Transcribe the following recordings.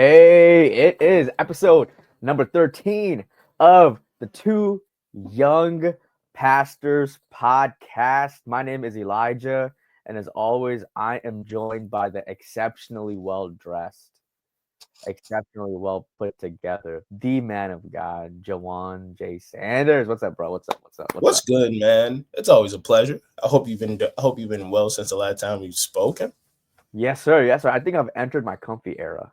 Hey, it is episode number 13 of the Two Young Pastors podcast. My name is Elijah, and as always, I am joined by the exceptionally well dressed, exceptionally well put together, the man of God, Jawan J. Sanders. What's up, bro? What's up? What's up? What's What's up? good, man? It's always a pleasure. I hope you've been well since the last time we've spoken. Yes, sir. Yes, sir. I think I've entered my comfy era,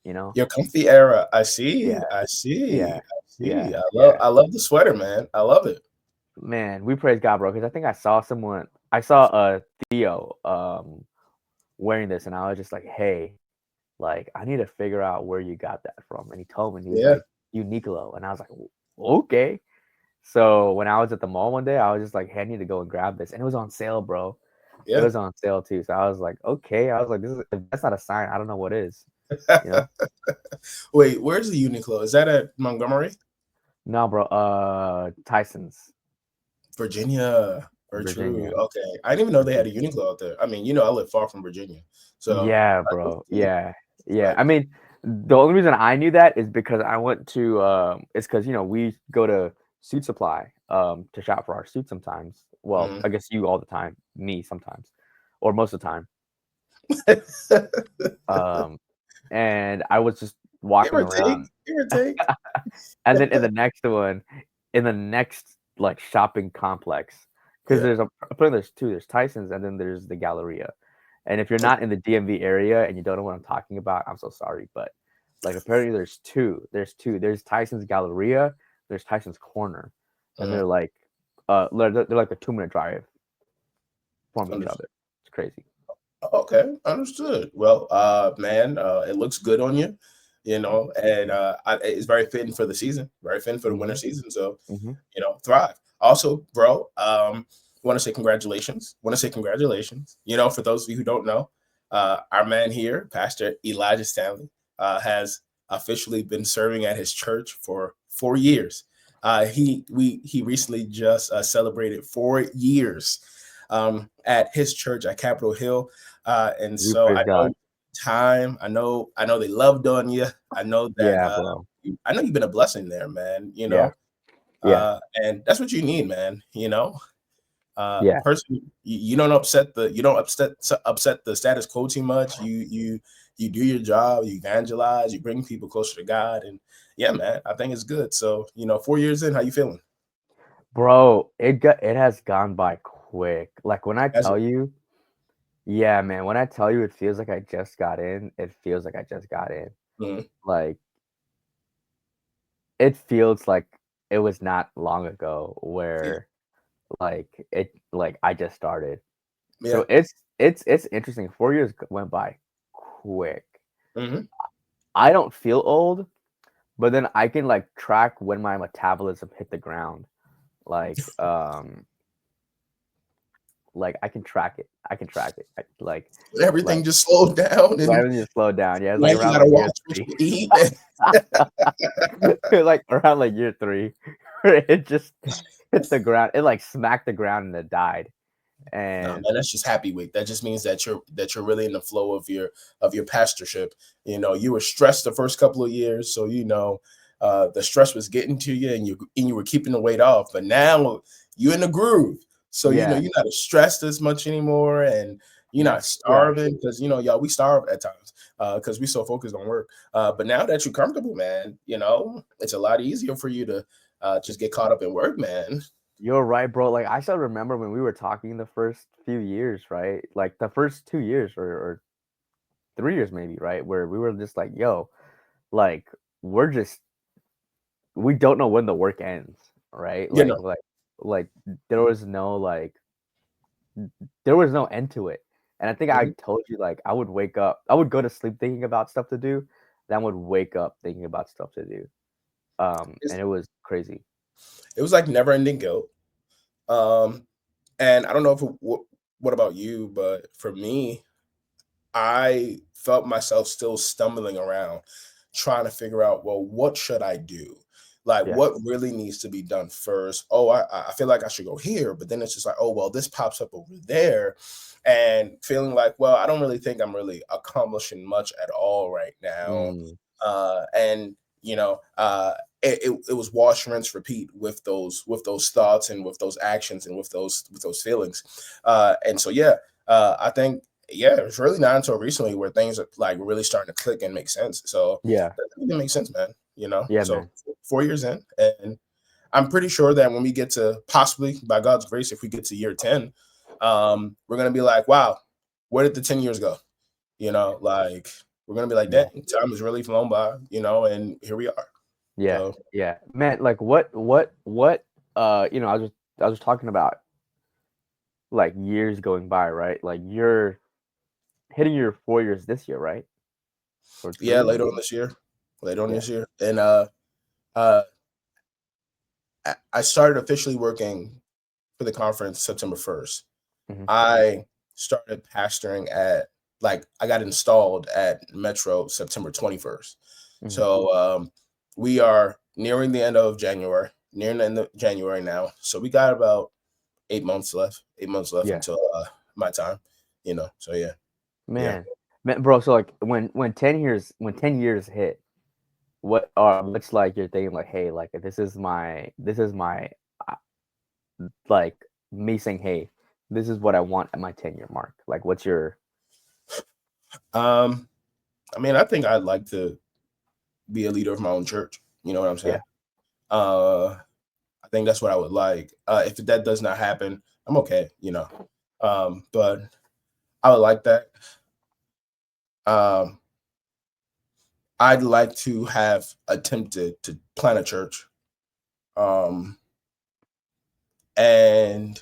you know? Your comfy era. I see. Yeah, I see. yeah, I see. yeah, I love yeah. I love the sweater, man. I love it. Man, we praise God, bro, because I think I saw Theo wearing this, and I was just like, hey, like I need to figure out where you got that from. And he told me, and he was Yeah. like, Uniqlo. And I was like, okay. So when I was at the mall one day, I was just like, hey, I need to go and grab this. And it was on sale, bro. It Yeah. was on sale too. So I was like, okay. I was like, this is if that's not a sign, I don't know what is, you know? Wait, where's the Uniqlo? Is that at Montgomery, No, bro, Tyson's, Virginia? Or true. Virginia. Okay. I didn't even know they had a Uniqlo out there. I mean, I live far from Virginia. So Yeah, I can bro. see. Yeah. Yeah. Like, I mean, the only reason I knew that is because I went to it's because we go to Suit Supply to shop for our suits sometimes. Well, mhm. I guess you all the time, me sometimes, or most of the time. Um and I was just Give walking or take. around. Give or take. And then in the next one, in the next like shopping complex, because Yeah. apparently there's two. There's Tyson's and then there's the Galleria. And if you're not in the DMV area and you don't know what I'm talking about, I'm so sorry. But like apparently there's two. There's two. There's Tyson's Galleria. There's Tyson's Corner, and Mhm. they're like a 2 minute drive from each other. It's crazy. Okay, understood. Well, man, it looks good on you, and it's very fitting for the season, very fitting for the winter Hmm. season. So, Hmm. thrive. Also, bro, want to say congratulations. Want to say congratulations. For those of you who don't know, our man here, Pastor Elijah Stanley, has officially been serving at his church for 4 years. He recently just celebrated 4 years at his church at Capitol Hill. And We so praise I God. know I know they loved on you. I know that Yeah, bro. I know you've been a blessing there, man. Yeah, yeah, And that's what you need, man. yeah. Person, you don't upset the status quo too much. You do your job, you evangelize, you bring people closer to God, and yeah, man, I think it's good. So 4 years in, how you feeling? Bro, it has gone by quick. Like when I As tell you, yeah, man, when I tell you it feels like I just got in, it feels like I just got in. Mhm. Like it feels like it was not long ago Yeah, where like I just started. yeah. So it's interesting. 4 years went by quick. Hmm. I don't feel old, but then I can like track when my metabolism hit the ground. Like like I can track it. I can track it. Like Everything just slowed down, so and everything just slowed down. Yeah, it's now like you around gotta like year watch what three. you eat. Like around like year three, where it just hit the ground. It like smacked the ground and it died. No, And man, that's just happy week. That just means that you're really in the flow of your pastorship. You were stressed the first couple of years, so the stress was getting to you, and you were keeping the weight off. But now you're in the groove, so yeah, you're not stressed as much anymore, and you're not yeah, starving because y'all, we starve at times because we so focused on work. But now that you're comfortable, man, it's a lot easier for you to just get caught up in work, man. you're right, bro. Like I still remember when we were talking the first few years, right? Like the first 2 years or 3 years maybe, right? Where we were just like, yo, like we're just we don't know when the work ends, right? You know, Like there was no there was no end to it. And I think I Mhm. told you like I would go to sleep thinking about stuff to do, then I would wake up thinking about stuff to do. And it was crazy. It was like never ending guilt. Um, and I don't know what about you, but for me, I felt myself still stumbling around, trying to figure out, well, what should I do? Like, Yeah. what really needs to be done first? Oh, I feel like I should go here, but then it's just like, oh, well, this pops up over there, and feeling like, well, I don't really think I'm really accomplishing much at all right now. Mm. And you know, it was wash, rinse, repeat with those thoughts and with those actions and with those feelings. And so yeah, I think yeah, it's really not until recently where things are like really starting to click and make sense. So Yeah. that really makes sense, man. You know, Yeah, so man. 4 years in, and I'm pretty sure that when we get to possibly by God's grace, if we get to year 10, we're gonna be like, wow, where did the 10 years go? You know, like we're gonna be like, Yeah. dang, time has really flown by, you know, and here we are. Yeah. So Yeah. Man, like I was talking about like years going by, right? Like you're hitting your 4 years this year, right? Or yeah, 3? later on this year, later on Yeah. this year, and uh, I started officially working for the conference September 1st. Mhm. I started pastoring at like I got installed at Metro September 21st. Mhm. So we are nearing the end of January, nearing the end of January now. So we got about 8 months left. 8 months left Yeah. until my time. You know. So yeah, yeah. Man. Man, bro, so like when 10 years hit, what's like you're thinking like, hey, like this is my uh, like me saying, hey, this is what I want at my 10-year mark. Like what's your Um, I mean, I think I'd like to be a leader of my own church. You know what I'm yeah. saying? I think that's what I would like. If that does not happen, I'm okay. You know. But I would like that. Um, I'd like to have attempted to plant a church. Um, and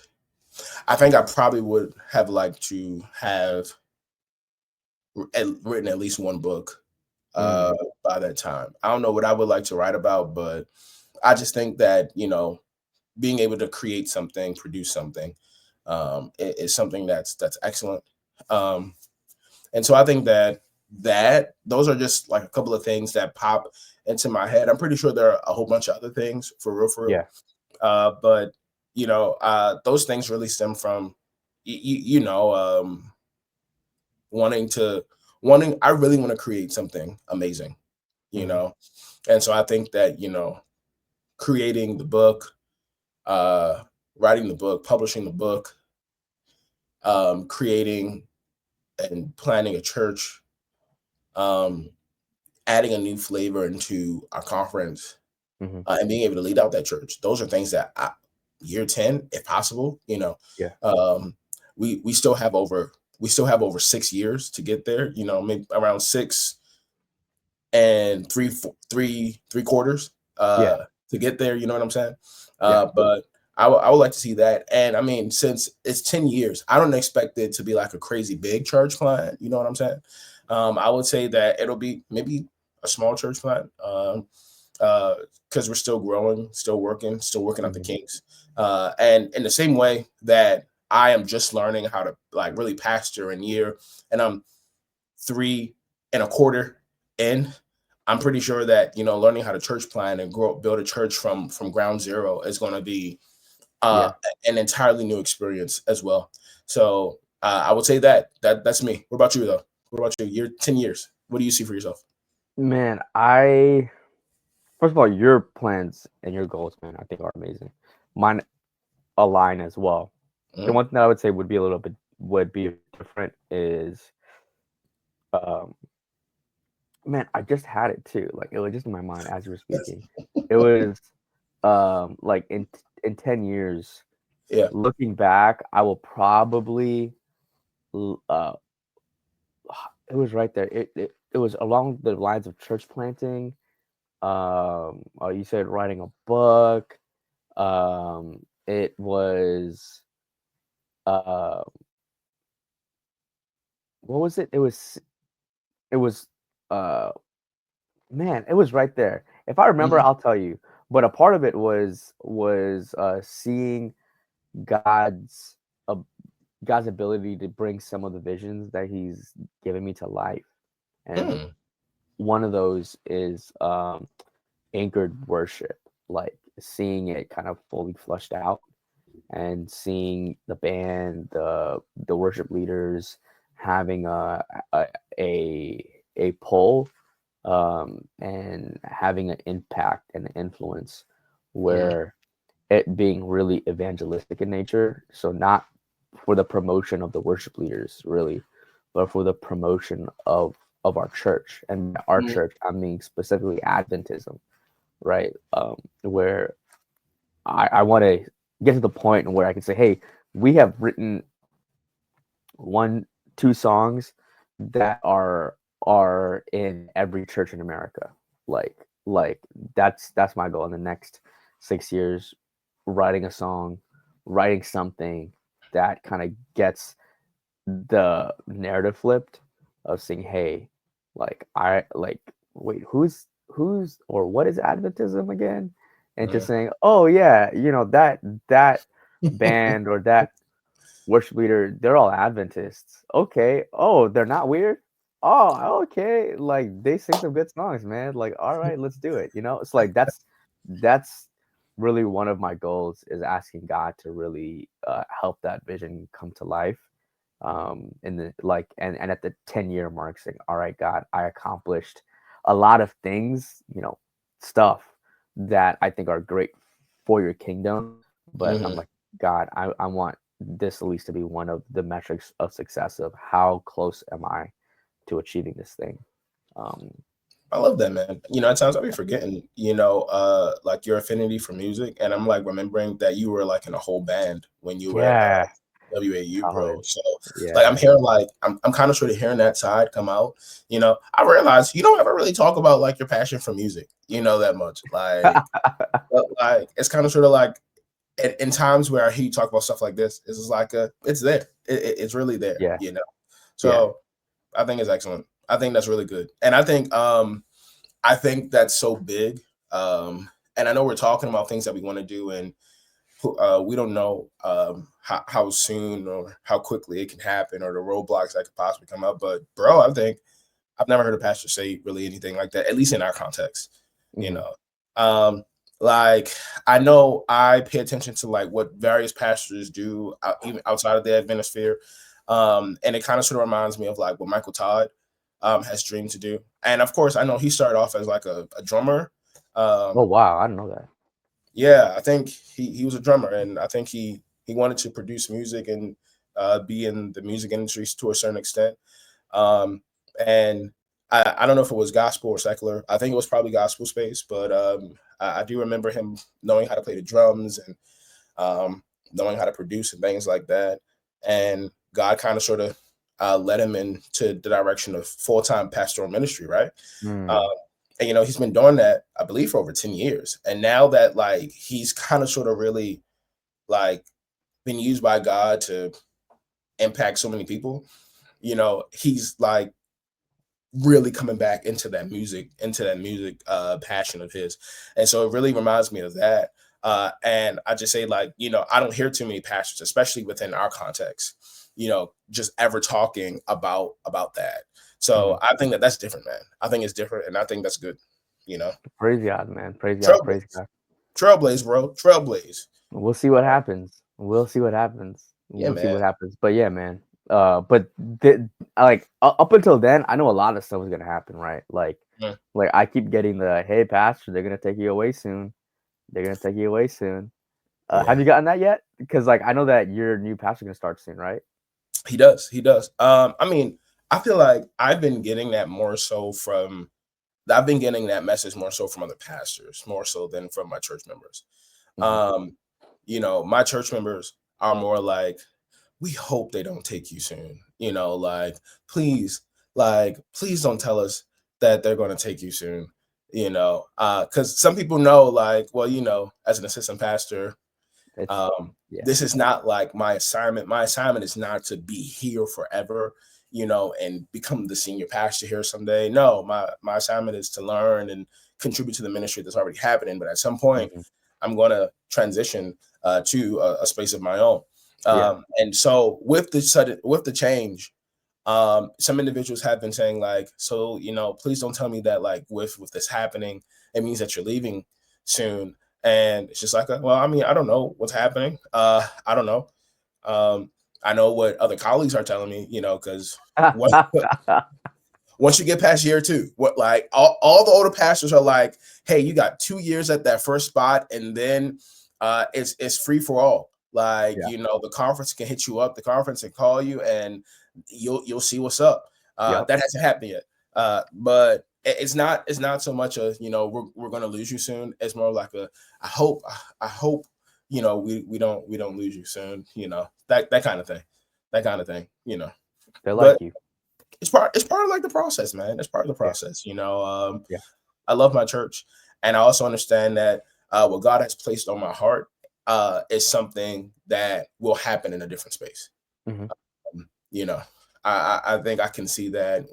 I think I probably would have liked to have written at least one book uh, Mm, by that time. I don't know what I would like to write about, but I just think that, you know, being able to create something, produce something, is something that's excellent. Um, and so I think that those are just like a couple of things that pop into my head. I'm pretty sure there are a whole bunch of other things for real, for real. yeah. But you know, those things really stem from you know, wanting to wanting. I really want to create something amazing, you Mhm. know, and so I think that, you know, creating the book, uh, writing the book, publishing the book, creating and planning a church, um, adding a new flavor into our conference, Mhm. and being able to lead out that church. Those are things that year 10, if possible, you know, Yeah. um, we still have over 6 years to get there, you know, maybe around 6 and three quarters Yeah. to get there. You know what I'm saying? Yeah. But I would like to see that. And I mean, since it's 10 years, I don't expect it to be like a crazy big church plant. You know what I'm saying? I would say that it'll be maybe a small church plant. Because we're still growing, still working out the Mhm. kinks. And in the same way that I am just learning how to like really pastor in year, and I'm 3 and a quarter in, I'm pretty sure that, you know, learning how to church plan and build a church from ground zero is going to be uh, Yeah. an entirely new experience as well. So I would say that's me. What about you though? What about you? You're 10 years. What do you see for yourself? Man, I first of all, your plans and your goals, man, I think are amazing. Mine align as well. The Mhm. one thing that I would say would be a little bit would be different is um man, I just had it too. Like it was just in my mind as you were speaking. It was like in 10 years, Yeah. looking back, I will probably l- uh it was right there. It was along the lines of church planting. You said writing a book. It was uh what was it? It was uh man, it was right there. If I remember, Mhm. I'll tell you. But a part of it was seeing God's uh, God's ability to bring some of the visions that He's given me to life, and Mm. one of those is anchored worship, like seeing it kind of fully flushed out and seeing the band, the worship leaders having a a, a pull and having an impact and an influence where it being really evangelistic in nature. So not for the promotion of the worship leaders really, but for the promotion of our church. And by our Mhm. church, I mean specifically Adventism, right? Where I want to get to the point where I can say, hey, we have written one, two songs that are in every church in America. Like like that's my goal in the next 6 years, writing a song, writing something that kind of gets the narrative flipped of saying, hey, like I like wait, who's or what is Adventism again? And just Mhm. saying, oh yeah, that band or that worship leader, they're all Adventists. Okay. Oh, they're not weird. Oh, okay. Like they sing some good songs, man. Like, all right, let's do it. It's like that's really one of my goals is asking God to really help that vision come to life. In the like and at the 10-year mark, saying, all right, God, I accomplished a lot of things, stuff that I think are great for your kingdom. But I'm Mhm. like, God, I want this at least to be one of the metrics of success of how close am I to achieving this thing. Um, I love that, man. At times I'll be forgetting, like your affinity for music, and I'm like remembering that you were like in a whole band when you were at yeah, WAU, bro. college. So like I'm Yeah. hearing like I'm kind of sort of hearing that side come out. I realize you don't ever really talk about like your passion for music, that much. Like, but like it's kind of sort of like in times where I hear you talk about stuff like this, it's just like it's there. It's really there. Yeah. Yeah. So I think it's excellent. I think that's really good, and I think that's so big. And I know we're talking about things that we want to do, and we don't know how soon or how quickly it can happen, or the roadblocks that could possibly come up. But bro, I think I've never heard a pastor say really anything like that, at least in our context. You Hmm. know, um, like I know I pay attention to like what various pastors do even outside of the Adventist sphere, and it kind of sort of reminds me of like what Michael Todd has dreamed to do. And of course, I know he started off as like a drummer. Oh Um, wow, I didn't know that. yeah, I think he was a drummer, and I think he wanted to produce music and be in the music industry to a certain extent. Um, and I don't know if it was gospel or secular. I think it was probably gospel space, but I do remember him knowing how to play the drums and um, knowing how to produce and things like that. And God kind of sort of led him into the direction of full time pastoral ministry, right? Um, Mm, and he's been doing that, I believe, for over 10 years. And now that like he's kind of sort of really like been used by God to impact so many people, he's like really coming back into that music passion of his. And so it really reminds me of that. And I just say, like, I don't hear too many pastors, especially within our context, just ever talking about that. So mhm. I think that that's different, man. I think it's different, and I think that's good. you know Praise God, man. Praise God. Praise Trailblaze. God. Trailblaze, bro. Trailblaze. We'll see what happens. We'll see what happens. Yeah, We'll see man. what happens. But yeah, man. But like up until then, I know a lot of stuff is gonna happen, right? Mm. Like I keep getting the hey, pastor, they're gonna take you away soon. They're gonna take you away soon. Have Yeah, you gotten that yet? Because like I know that your new pastor gonna start soon, right? he does. He does. I mean, I feel like I've been getting that message more so from other pastors, more so than from my church members. Hmm. Um, my church members are more like, we hope they don't take you soon. Please don't tell us that they're going to take you soon. Because some people know, like, well, as an assistant pastor, It's yeah. this is not like my assignment. My assignment is not to be here forever, and become the senior pastor here someday. No, my assignment is to learn and contribute to the ministry that's already happening. But at some point, Hmm. I'm going to transition to a space of my own. Yeah. And so with the change, some individuals have been saying like, so please don't tell me that like with this happening, it means that you're leaving soon. And it's just like, well, I mean, I don't know what's happening. I don't know. Um, I know what other colleagues are telling me, because what once you get past year two, what like all the older pastors are like, hey, you got 2 years at that first spot, and then it's free for all. Like, Yeah. the conference can hit you up, the conference can call you, and you'll see what's up. Yep. That hasn't happened yet. But it's not so much a we're gonna lose you soon. It's more like a I hope we don't lose you soon. That kind of thing. That kind of thing. They like But you. it's part of like the process, man. It's part of the Yeah. process. Yeah. I love my church, and I also understand that what God has placed on my heart is something that will happen in a different space. Hmm. You know, I think I can see that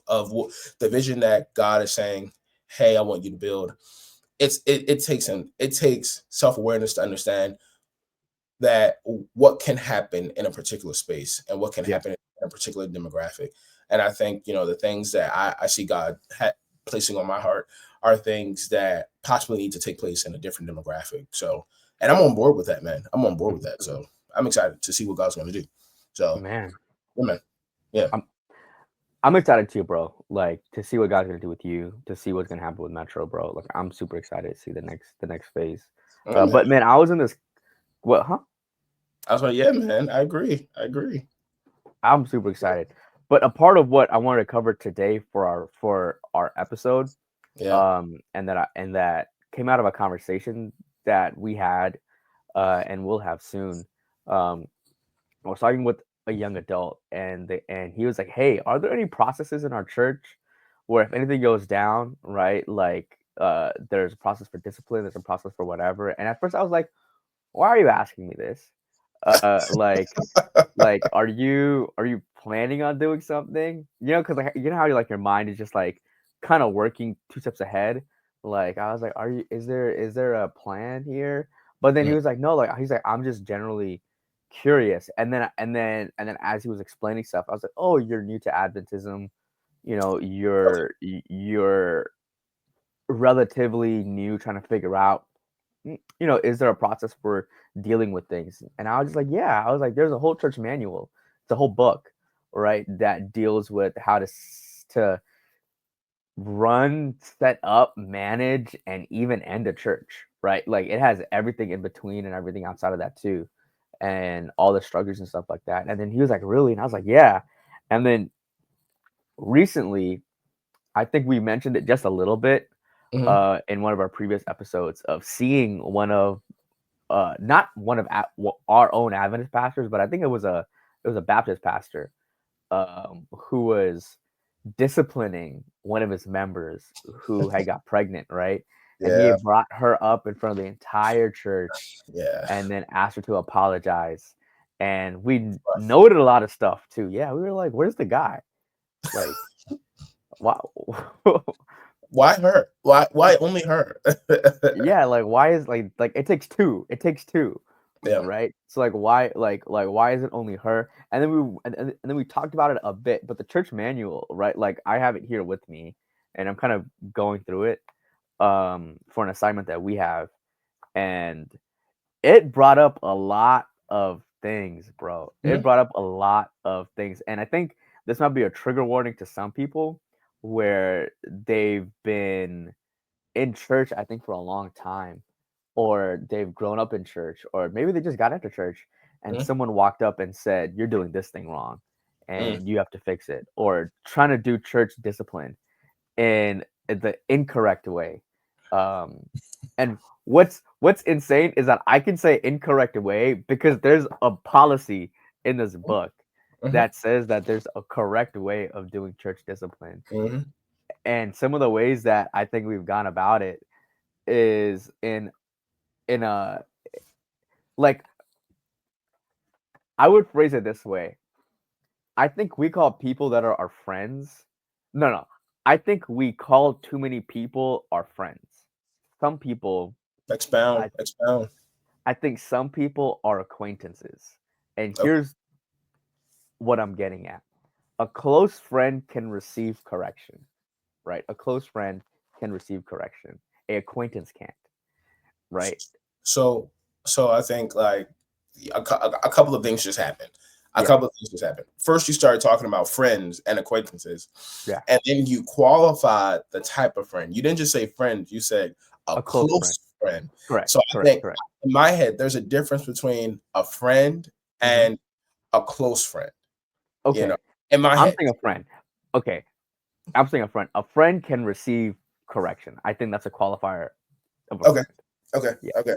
of the vision that God is saying, "Hey, I want you to build." It takes self-awareness to understand that what can happen in a particular space and what can Yeah. happen in a particular demographic. And I think, the things that I see God placing on my heart are things that possibly need to take place in a different demographic. So, and I'm on board with that, man. I'm on board with that. So I'm excited to see what God's going to do. So, Man, yeah, man. Yeah. I'm I'm excited too, bro. Like to see what God's gonna do with you, to see what's gonna happen with Metro, bro. Like I'm super excited to see the next phase. Yeah, man. But man, I was in this. What? Huh? I was like, yeah, man. I agree. I agree. I'm super excited. But a part of what I wanted to cover today for our episode, Yeah. and that came out of a conversation that we had, and we'll have soon. Um, I was talking with a young adult, and he was like, "Hey, are there any processes in our church where if anything goes down, right? Like, there's a process for discipline, there's a process for whatever." And at first, I was like, "Why are you asking me this? Like, are you planning on doing something? Because like you know how you like your mind is just like kind of working two steps ahead. Like I was like, is there a plan here? But then he Mm, was like, no, like he's like, I'm just generally curious. And then as he was explaining stuff, I was like, oh, you're new to Adventism. okay. You're relatively new, trying to figure out is there a process for dealing with things? And I was just like, yeah. I was like, there's a whole church manual. It's a whole book, right, that deals with how to run, set up, manage, and even end a church, right? Like it has everything in between and everything outside of that too, and all the structures and stuff like that. And then he was like, really? And I was like, yeah. And then recently, I think we mentioned it just a little bit Mhm. in one of our previous episodes of seeing one of not one of our own Adventist pastors, but I think it was a Baptist pastor who was disciplining one of his members who had got pregnant, right? And he Yeah. had brought her up in front of the entire church Yeah. and then asked her to apologize. And we noted a lot of stuff too. Yeah, we were like, "Where's the guy? Like, wow." Why her? Why only her? Yeah, like why is like it takes two. It takes two. Yeah. Right? So like why like why is it only her? And then we talked about it a bit, but the church manual, right? Like I have it here with me and I'm kind of going through it for an assignment that we have, and it brought up a lot of things, bro. It Mhm. brought up a lot of things. And I think this might be a trigger warning to some people where they've been in church, I think, for a long time, or they've grown up in church, or maybe they just got into church and Mhm. someone walked up and said, "You're doing this thing wrong Mm. and you have to fix it," or trying to do church discipline in the incorrect way. And what's insane is that I can say incorrect way because there's a policy in this book Mhm. that says that there's a correct way of doing church discipline. Mhm. And some of the ways that I think we've gone about it is in a like I would phrase it this way. I think we call people that are our friends. No, no. I think we call too many people our friends. Some people, I Expound. Expound. I think some people are acquaintances. And Okay. here's what I'm getting at. A close friend can receive correction, right? A close friend can receive correction. A acquaintance can't, right? So, so I think like a couple of things just happened. a Yeah. couple of things just happened. First, you started talking about friends and acquaintances, Yeah. and then you qualified the type of friend. You didn't just say friends; you said a A close friend. close friend. Correct. So I Correct. think Correct. in my head, there's a difference between a friend Mhm. and a close friend. You know, Okay. in my I'm head. saying a friend. Okay. I'm saying a friend. A friend can receive correction. I think that's a qualifier of a Okay. friend. Okay. Yeah. Okay.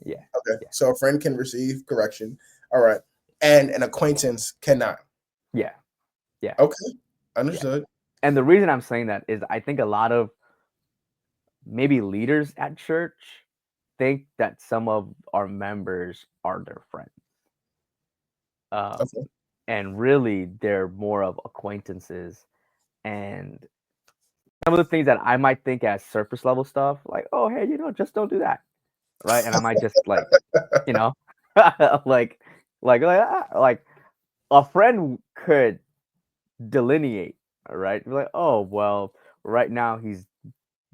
Yeah. Okay. Yeah. So a friend can receive correction. All right. And an acquaintance cannot. Yeah. Yeah. Okay. Yeah. Understood. And the reason I'm saying that is I think a lot of maybe leaders at church think that some of our members are their friends. Um, Okay. and really they're more of acquaintances, and some of the things that I might think as surface level stuff, like, oh hey, just don't do that. Right. And I might just you know, like like a friend could delineate, right? Be like, oh well, right now he's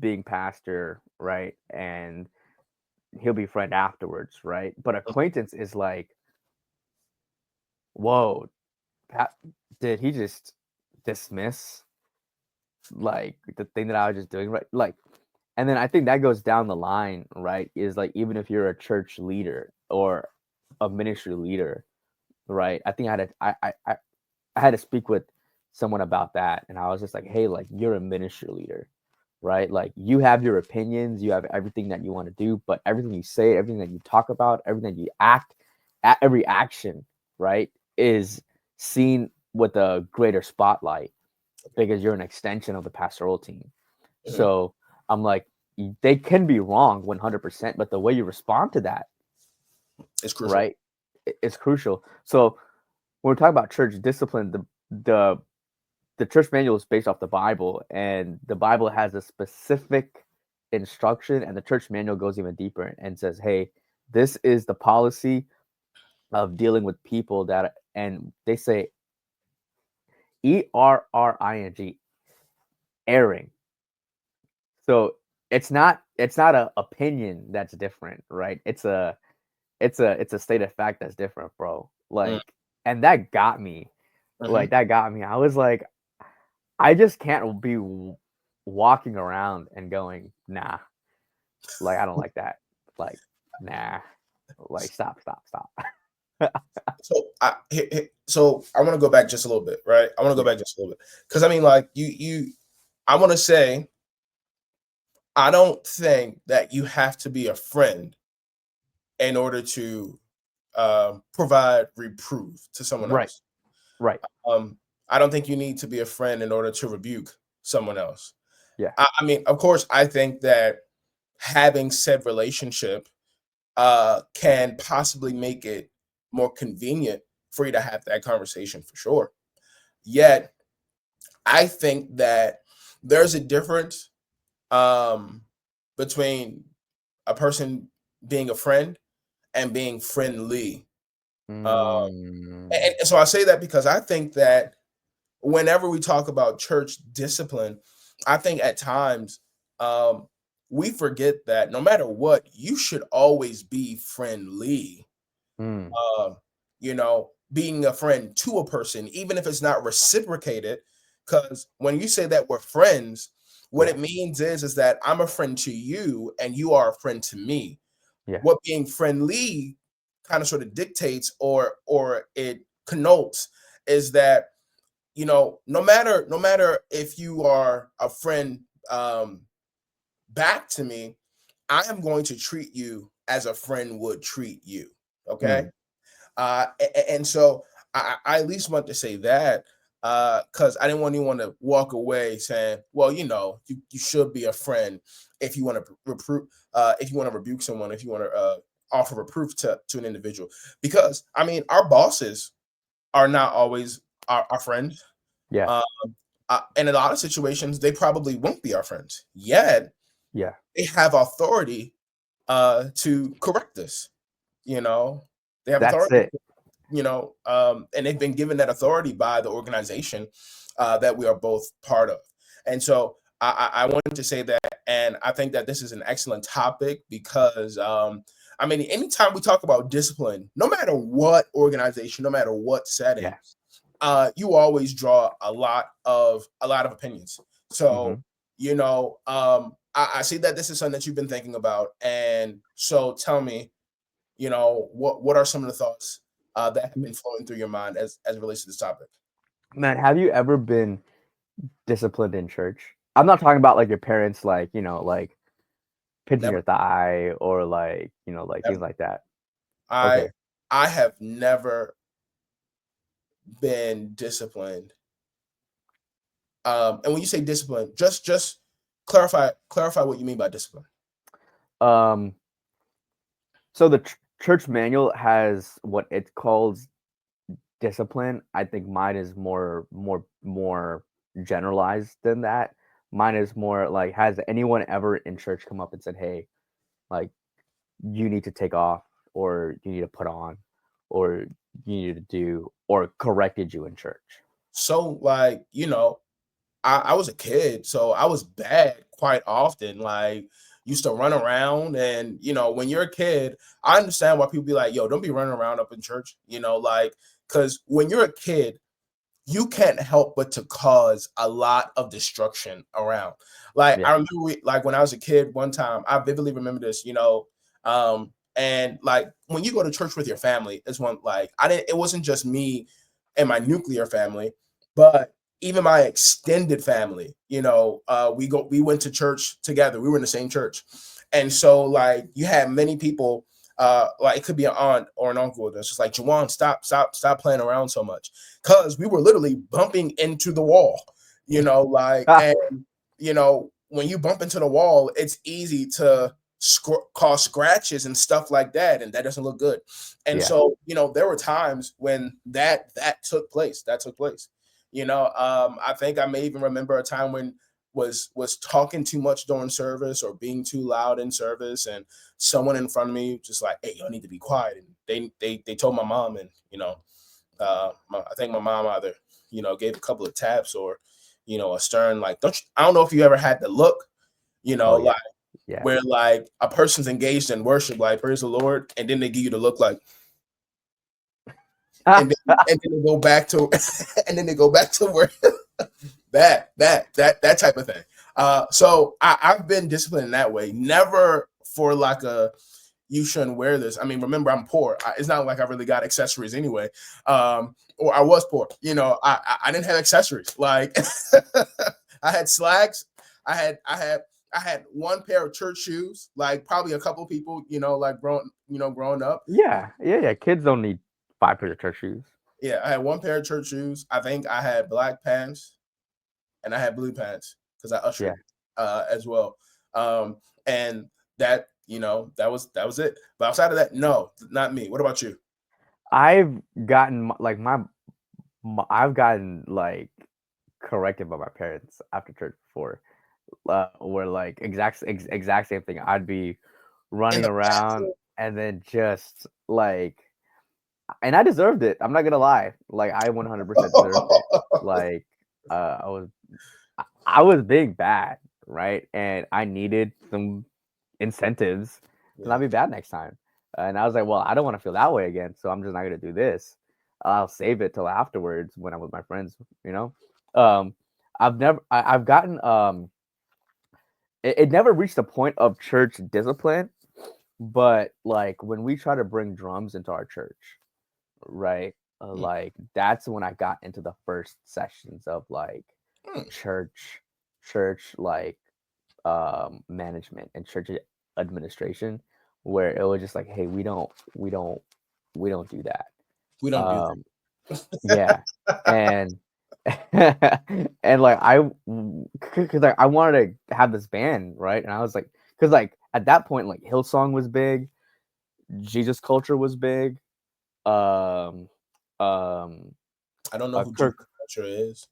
being pastor, right? And he'll be friend afterwards, right? But acquaintance is like, whoa, Pat, did he just dismiss like the thing that I was just doing, right? Like, and then I think that goes down the line, right? Is like even if you're a church leader or a ministry leader, right? I think I had to speak with someone about that, and I was just like, hey, like you're a ministry leader, right? Like you have your opinions, you have everything that you want to do, but everything you say, everything that you talk about, everything that you act, every action, right, is seen with a greater spotlight because you're an extension of the pastoral team. Mhm. So I'm like, they can be wrong 100%, but the way you respond to that, It's crucial. right, is crucial. So when we're talking about church discipline, the the church manual is based off the Bible, and the Bible has a specific instruction, and the church manual goes even deeper and says, "Hey, this is the policy of dealing with people that," and they say ERRING, erring. So it's not a opinion that's different, right? It's a state of fact that's different, bro. Mm, Like, and that got me. mhm. Like that got me. I was like, I just can't be walking around and going, nah, like I don't like that. Like, nah, like stop. So I want to go back just a little bit, right? I want to go Yeah. back just a little bit because I mean, like I want to say I don't think that you have to be a friend in order to provide reproof to someone Right. else. Right. Um, I don't think you need to be a friend in order to rebuke someone else. Yeah. I mean, of course, I think that having said relationship can possibly make it more convenient for you to have that conversation for sure. Yet, I think that there's a difference um, between a person being a friend and being friendly. Um, Mm, and so I say that because I think that whenever we talk about church discipline, I think at times um, we forget that no matter what, you should always be friendly. mm, Um, being a friend to a person, even if it's not reciprocated. Because when you say that we're friends, what yeah. it means is that I'm a friend to you and you are a friend to me. Yeah. What being friendly kind of sort of dictates or it connotes is that no matter if you are a friend um back to me, I am going to treat you as a friend would treat you. Okay. Mm, And so I at least want to say that because I didn't want anyone to walk away saying, well, you should be a friend if you want to if you want to rebuke someone, if you want to offer reproof to an individual. Because I mean, our bosses are not always our friends. yeah. Um, in a lot of situations, they probably won't be our friends. Yet Yeah. they have authority to correct us. You know, they have That's authority it. and they've been given that authority by the organization that we are both part of. And so I wanted to say that, and I think that this is an excellent topic because I mean, anytime we talk about discipline, no matter what organization, no matter what setting, Yeah. you always draw a lot of opinions. So, Hmm. I see that this is something that you've been thinking about, and so tell me, what are some of the thoughts that have been flowing through your mind as it relates to this topic? Man, have you ever been disciplined in church? I'm not talking about like your parents, like, like pinching Never, your thigh or like, like never. things like that. I Okay. I have never been disciplined. And when you say discipline, just clarify what you mean by discipline. Um, so the church manual has what it calls discipline. I think mine is more generalized than that. Mine is more like, has anyone ever in church come up and said, "Hey, like you need to take off, or you need to put on, or you need to do," or corrected you in church? So, like, I was a kid, so I was bad quite often. Like, used to run around, and when you're a kid, I understand why people be like, "Yo, don't be running around up in church." Like, because when you're a kid, you can't help but to cause a lot of destruction around. Like, I Yeah, remember, like when I was a kid, one time I vividly remember this. And like when you go to church with your family, is one like I didn't. It wasn't just me and my nuclear family, but even my extended family. We went to church together. We were in the same church, and so like you had many people. Like it could be an aunt or an uncle that's just like, Juwan, stop playing around so much, because we were literally bumping into the wall, like, ah, and when you bump into the wall, it's easy to cause scratches and stuff like that, and that doesn't look good. And yeah, so, there were times when that took place. That took place. I think I may even remember a time when was talking too much during service or being too loud in service, and someone in front of me just like, "Hey, y'all need to be quiet." And they told my mom, and I think my mom either gave a couple of taps or a stern like, I don't know if you ever had the look, oh yeah, like yeah. where like a person's engaged in worship, like praise the Lord, and then they give you the look like, and then they go back to and then they go back to where that type of thing. So I've been disciplined in that way, never for like a you shouldn't wear this. I mean, remember, I'm poor. It's not like I really got accessories anyway. Or I was poor. I didn't have accessories. Like I had slacks. I had one pair of church shoes. Like probably a couple people, like growing up. Yeah, yeah, yeah. Kids don't need 5 pairs of church shoes. Yeah, I had one pair of church shoes. I think I had black pants and I had blue pants because I Yeah, ushered as well. And that was it. But outside of that, no, not me. What about you? I've gotten like I've gotten like corrected by my parents after church before. Where like exact same thing. I'd be In running the around bathroom? and then just like, and I deserved it. I'm not gonna lie. Like I 100% deserved it. Like uh, I was I was being bad, right? And I needed some incentives to not Yeah, be bad next time. And I was like, well, I don't want to feel that way again, so I'm just not gonna do this. I'll save it till afterwards when I'm with my friends. You know, um, I've gotten it never reached the point of church discipline, but like when we try to bring drums into our church, right? mm, Like that's when I got into the first sessions of like mm. church, like management and church administration, where it was just like, hey, we don't do that. We don't do Um, yeah, and and like because like I wanted to have this band, right? And I was like, because like at that point, like Hillsong was big, Jesus Culture was big, um, um, I don't know who Jesus Kirk, Culture is.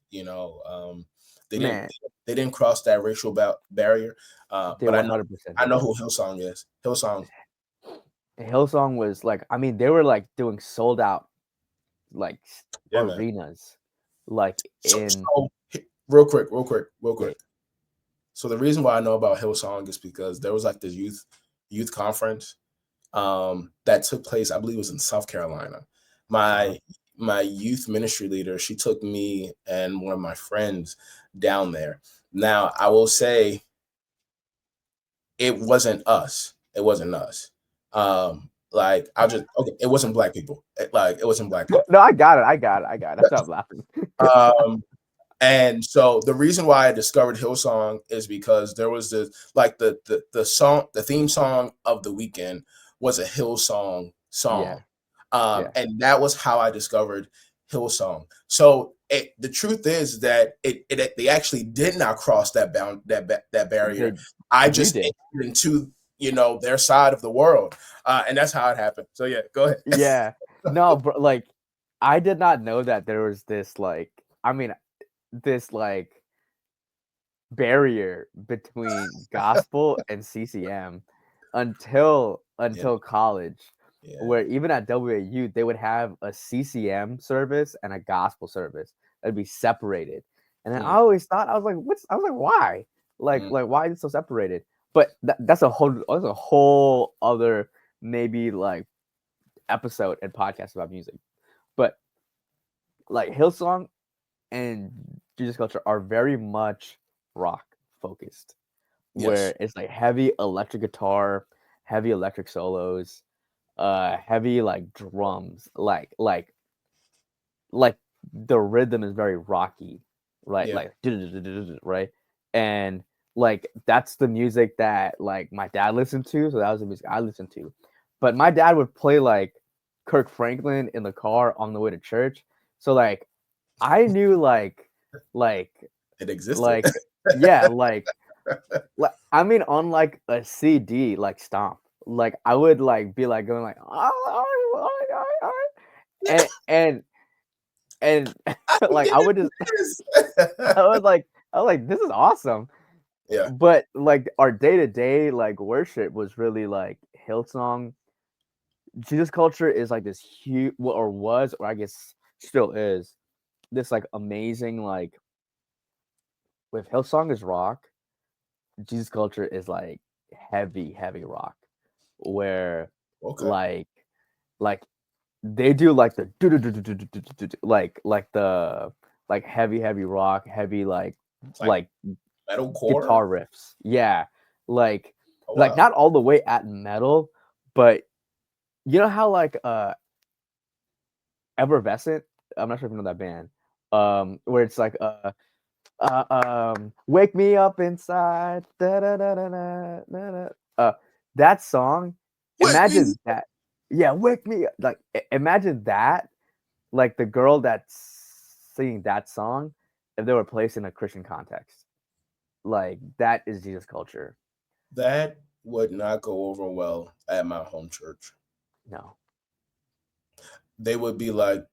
They didn't man, they didn't cross that racial barrier. they But I know 100% I know didn't. who Hillsong is. Hillsong. Hillsong was like, I mean, they were like doing sold out like Yeah, man. arenas, like So, in so real quick, real yeah, quick. So the reason why I know about Hillsong is because there was like this youth conference, that took place, I believe it was in South Carolina. Uh-huh. My youth ministry leader, she took me and one of my friends down there. Now, I will say it wasn't us. It wasn't us. Like I'll just okay, it wasn't black people. Like it wasn't black people. No, I got it. I got it. I got it. That's not laughing. Um, and so the reason why I discovered Hillsong is because there was the song, the theme song of the weekend was a Hillsong Yeah. song. Yeah. And that was how I discovered Hillsong. So the truth is that they actually did not cross that barrier. They, I you just did. entered into their side of the world, and that's how it happened. So yeah, go ahead. Yeah. No, but like I did not know that there was this like I mean this like barrier between gospel and CCM Yeah, until college, yeah. where even at WAU they would have a CCM service and a gospel service that'd be separated. And then I Mm, always thought I was like why? mm, Like why is it so separated? But that's a whole other maybe like episode and podcast about music. But like Hillsong and Jesus Culture are very much rock focused, yes. where it's like heavy electric guitar, heavy electric solos, heavy like drums, like the rhythm is very rocky, right? Yeah. Like right, and like that's the music that like my dad listened to, so that was the music I listened to. But my dad would play like Kirk Franklin in the car on the way to church, so like I knew like It existed. like yeah like I mean on like a CD like Stomp, like I would like be like going like all right. And I like get I would just this. I was like this is awesome. Yeah. But like our day-to-day like worship was really like Hillsong. Jesus Culture is like this huge or was or I guess still is this like amazing like with Hillsong is rock, Jesus Culture is like heavy rock where Okay. like like they do like the like the like heavy rock, heavy It's like like metalcore. guitar riffs. Yeah. Like Oh like wow. not all the way at metal, but you know how like Effervescent, I'm not sure if you know that band. Where it's like wake me up inside. Da, da, da, da, da, da, da. That song, Wake me. imagine that. Yeah, wake me up. Like imagine that, like the girl that's singing that song, if they were placed in a Christian context. Like that is Jesus Culture. That would not go over well at my home church. No. They would be like,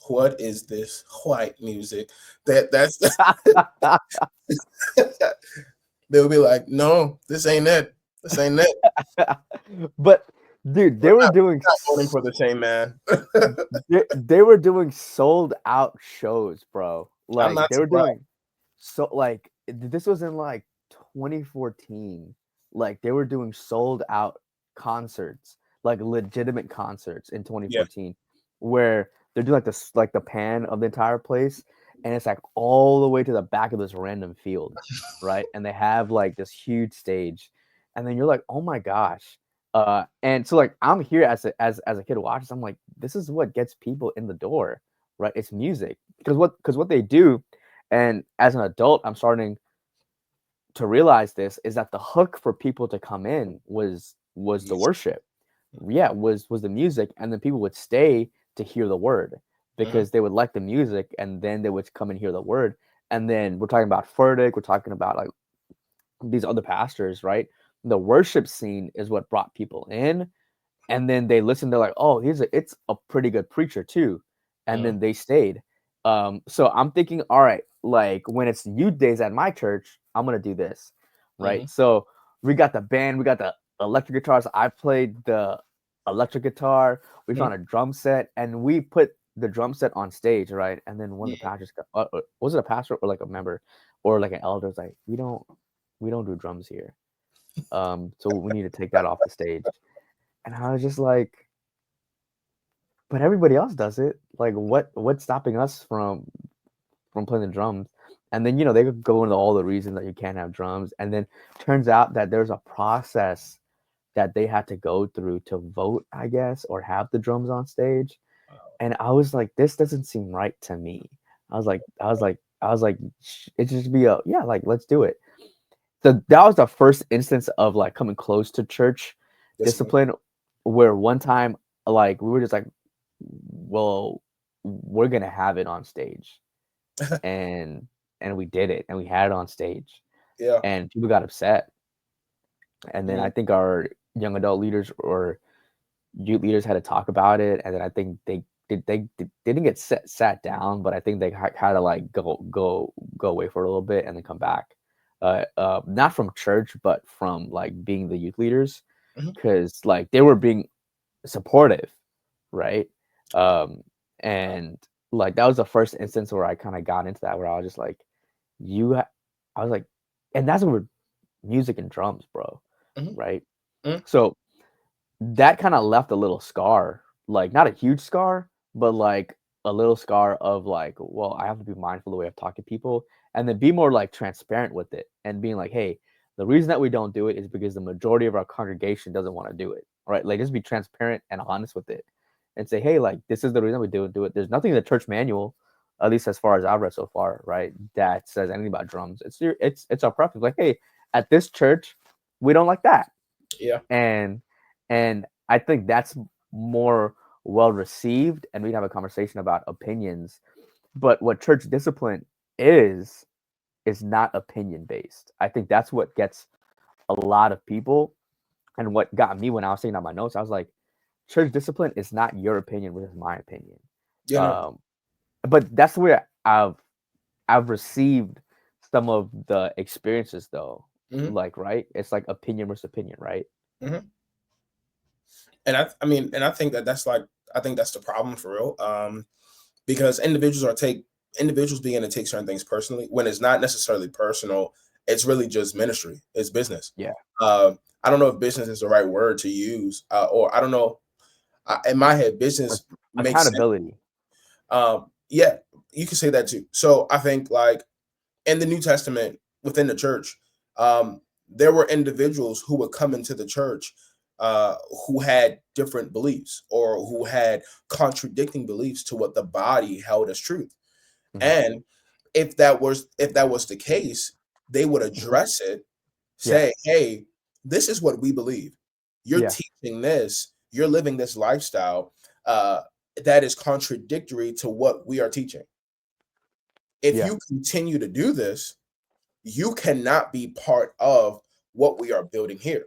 "What is this white music?" That's they would be like, "No, this ain't it. This ain't it. But dude, We're not voting for the same man." they were doing sold out shows, bro. I'm Like not they were surprised. doing so like this was in like 2014. Like they were doing sold out concerts, like legitimate concerts in Yeah. 2014, where they're doing like this like the pan of the entire place, and it's like all the way to the back of this random field, right? And they have like this huge stage, and then you're like, oh my gosh. And so like I'm here as a kid watching, I'm like, this is what gets people in the door, right? It's music. Because what they do, and as an adult, I'm starting to realize this is that the hook for people to come in was the Music. worship. Yeah, was the music, and then people would stay to hear the word Mhm. because they would like the music, and then they would come and hear the word. And then we're talking about Furtick, we're talking about like these other pastors, right? The worship scene is what brought people in, and then they listened. They're like, "Oh, it's a pretty good preacher too," and Mhm. then they stayed. So I'm thinking, all right, like when it's youth days at my church, I'm gonna do this, Mhm. right? So we got the band, we got the electric guitars. I played the electric guitar. We Mhm. found a drum set, and we put the drum set on stage, right? And then one of the Mhm. pastors, was it a pastor or like a member or like an elder, was like, we don't do drums here. So we need to take that off the stage. And I was just like, but everybody else does it. Like, what's stopping us from playing the drums? And then they could go into all the reasons that you can't have drums. And then turns out that there's a process that they had to go through to vote, I guess, or have the drums on stage. And I was like, this doesn't seem right to me. I was like, it just be yeah, like let's do it. So that was the first instance of like coming close to church discipline, where one time like we were just like, well, we're gonna have it on stage, and we did it, and we had it on stage, Yeah. and people got upset, and then I think our young adult leaders or youth leaders had to talk about it, and then I think they didn't get sat down, but I think they had to like go away for a little bit and then come back, not from church, but from like being the youth leaders, Mhm. because like they were being supportive, right? And like that was the first instance where I kind of got into that, where I was just like, I was like, and that's where music and drums, bro, Mhm. right? Mhm. So that kind of left a little scar, like not a huge scar, but like a little scar of like, well, I have to be mindful the way I've talked to people, and then be more like transparent with it and being like, hey, the reason that we don't do it is because the majority of our congregation doesn't want to do it, right? Like just be transparent and honest with it and say, hey, like this is the reason we do it. There's nothing in the church manual, at least as far as I've read so far, right, that says anything about drums. It's our preference. Like, hey, at this church, we don't like that, Yeah. and I think that's more well received, and we'd have a conversation about opinions. But what church discipline is not opinion based. I think that's what gets a lot of people, and what got me when I was saying on my notes. I was like, church discipline is not your opinion versus my opinion. Yeah. No. Um, but that's where I've received some of the experiences though. Mhm. Like, right? It's like opinion versus opinion, right? Mhm. And I mean, and I think that's like, I think that's the problem for real. Because individuals begin to take certain things personally when it's not necessarily personal. It's really just ministry. It's business. Yeah. I don't know if business is the right word to use, or I don't know. In my head, Or business makes sense. accountability. Yeah, you can say that too. So I think like in the New Testament within the church, there were individuals who would come into the church uh, who had different beliefs or who had contradicting beliefs to what the body held as truth. Mhm. And if that was the case, they would Mhm. address it, Yeah. say, "Hey, this is what we believe. You're Yeah. teaching this. You're living this lifestyle uh, that is contradictory to what we are teaching. If Yeah. you continue to do this, you cannot be part of what we are building here."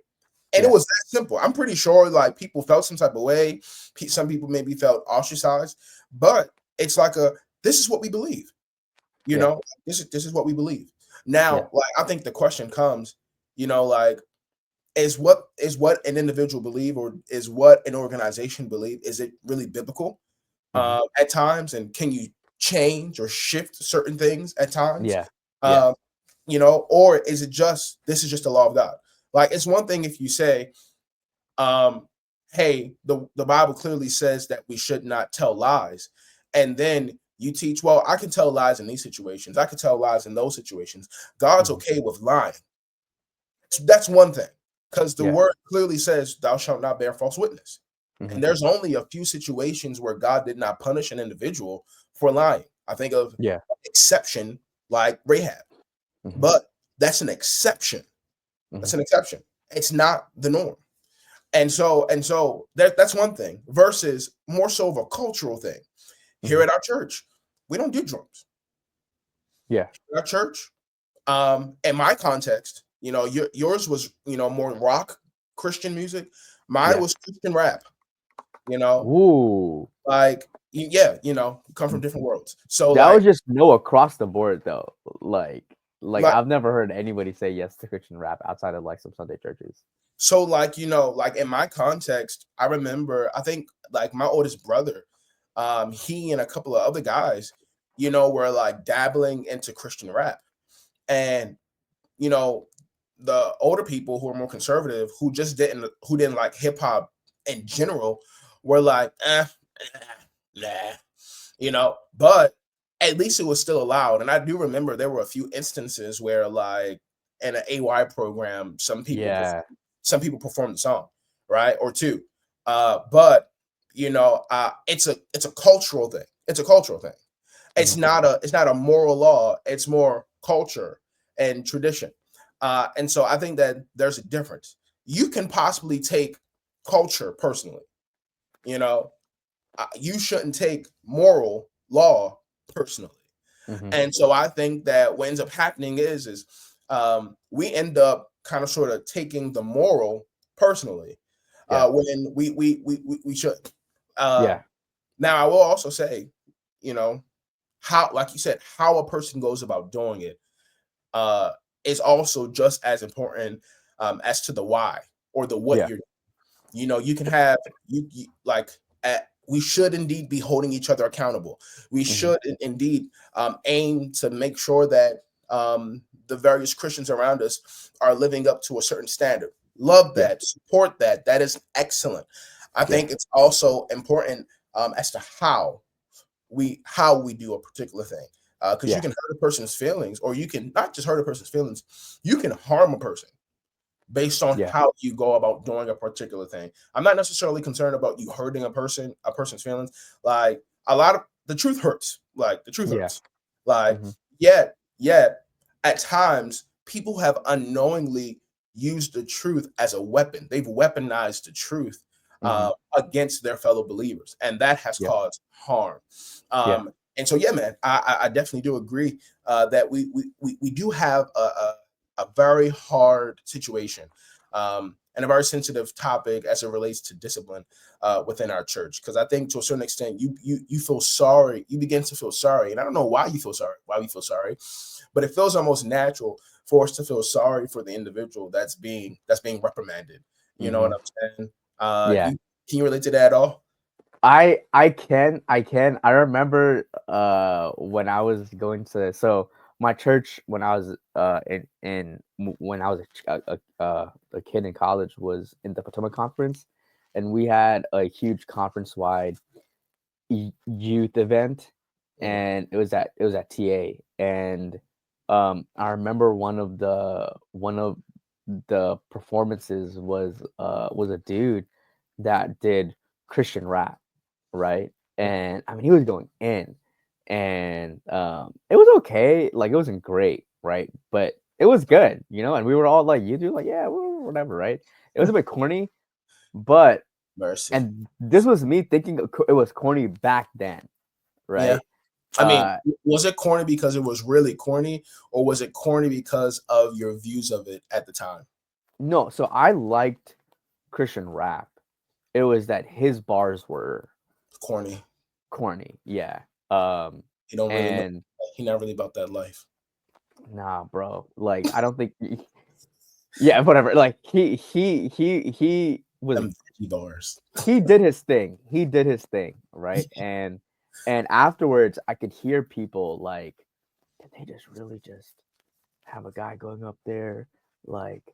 And it Yeah. was that simple. I'm pretty sure like people felt some type of way. Some people maybe felt ostracized, but it's like this is what we believe. You Yeah. know, this is what we believe. Yeah. Now, like I think the question comes, like is what an individual believe or is what an organization believe, is it really biblical Mhm. at times, and can you change or shift certain things at times? Yeah. Yeah. Um, or is it just this is just the law of God? Like it's one thing if you say, hey, the Bible clearly says that we should not tell lies, and then you teach, well, I can tell lies in these situations, I can tell lies in those situations. God's Mhm. okay with lying. That's one thing, because the Yeah. word clearly says, "Thou shalt not bear false witness." Mhm. And there's only a few situations where God did not punish an individual for lying. I think of Yeah. exception like Rahab, Mhm. but that's an exception. That's Mhm. an exception. It's not the norm. And so that's one thing versus more so of a cultural thing. Here Mhm. at our church, we don't do drums. Yeah. At our church, in my context, yours was more rock Christian music. Mine Yeah. was Christian rap. You know, Ooh. like yeah, come from different worlds. So That like was just no across the board though. Like like I've never heard anybody say yes to Christian rap outside of like some Sunday churches. like in my context, I remember I think like my oldest brother, he and a couple of other guys, were like dabbling into Christian rap. And you know, the older people who are more conservative, who didn't like hip hop in general, were like, nah, but at least it was still allowed. And I do remember there were a few instances where, like, in an AY program, Yeah. some people performed the song, right, or two. But it's a cultural thing. It's a cultural thing. Mhm. It's not a moral law. It's more culture and tradition. And so I think that there's a difference. You can possibly take culture personally. You know, you shouldn't take moral law personally. Mhm. And so I think that what ends up happening is we end up kind of sort of taking the moral personally, Yeah. when we should. Uh, Yeah. Now I will also say, you know, how, like you said, how a person goes about doing it uh, is also just as important, as to the why or the what Yeah. you're. You can have like, we should indeed be holding each other accountable. We Mhm. should indeed aim to make sure that the various Christians around us are living up to a certain standard. Love Yeah. that, support that. That is excellent. I Yeah. think it's also important, as to how we do a particular thing, because you Yeah. can hurt a person's feelings, or you can not just hurt a person's feelings, you can harm a person based on Yeah. how you go about doing a particular thing. I'm not necessarily concerned about you hurting a person's feelings. Like, a lot of the truth hurts. Like, the truth Yeah. hurts. Like, Mhm. yet at times people have unknowingly used the truth as a weapon. They've weaponized the truth Mhm. against their fellow believers, and that has Yeah. caused harm. Yeah. And so, yeah, man, I definitely do agree that we do have a very hard situation, and a very sensitive topic as it relates to discipline within our church. Because I think, to a certain extent, you feel sorry. You begin to feel sorry, and I don't know why you feel sorry. Why we feel sorry, but it feels almost natural for us to feel sorry for the individual that's being reprimanded. You know what Mhm. I'm saying? Yeah. Can you relate to that at all? I can. I remember when I was going to my church when I was when I was a kid in college was in the Potomac Conference, and we had a huge conference wide youth event, Mm, and it was at TA. And I remember one of the performances was a dude that did Christian rap, right? mm, And I mean, he was going in, and it was okay. Like, it wasn't great, right? But it was good, and we were all like, you do, like, yeah, whatever, right? It was a bit corny, but mercy. and this was me thinking it was corny back then, Yeah. right? I mean, Uh, was it corny because it was really corny, or was it corny because of your views of it at the time? no, so I liked Christian rap. It was that his bars were Corny. corny, yeah. Um, He don't really know. and He not really about that life. nah, bro, like, I don't think, yeah, whatever. Like, he was Them veggie bars. he did his thing. He did his thing, right? And afterwards, I could hear people like, did they just really just have a guy going up there, like,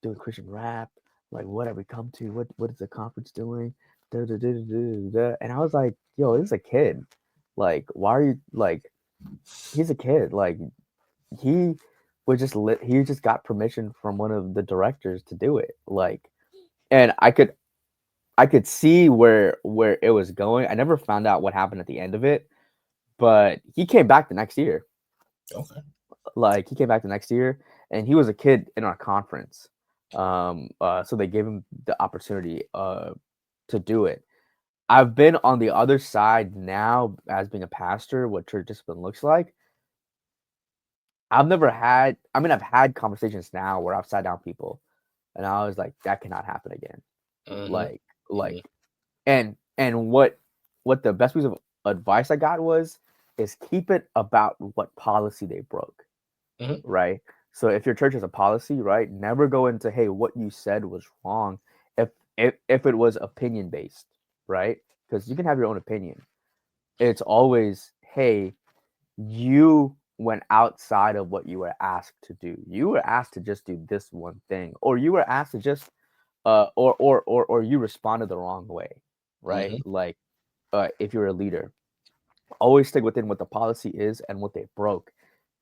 doing Christian rap? Like, what have we come to? What is the conference doing? Da, da, da, da, da, da. And I was like, yo, this is a kid. Like, why are you like? He's a kid. Like, he he just got permission from one of the directors to do it. Like, and I could see where it was going. I never found out what happened at the end of it, but he came back the next year. Okay. Like, he came back the next year, and he was a kid in our conference. So they gave him the opportunity to do it. I've been on the other side now as being a pastor, what church discipline looks like. I've had conversations now where I've sat down people, and I was like, that cannot happen again. Hmm. Like Hmm. like and what the best piece of advice I got is keep it about what policy they broke, Hmm. right? So if your church has a policy, right, never go into, hey, what you said was wrong, if it was opinion based, right? Because you can have your own opinion. It's always, hey, you went outside of what you were asked to do. You were asked to just do this one thing, or you were asked to just or you responded the wrong way, right? Hmm. Like if you're a leader, always stick within what the policy is and what they broke,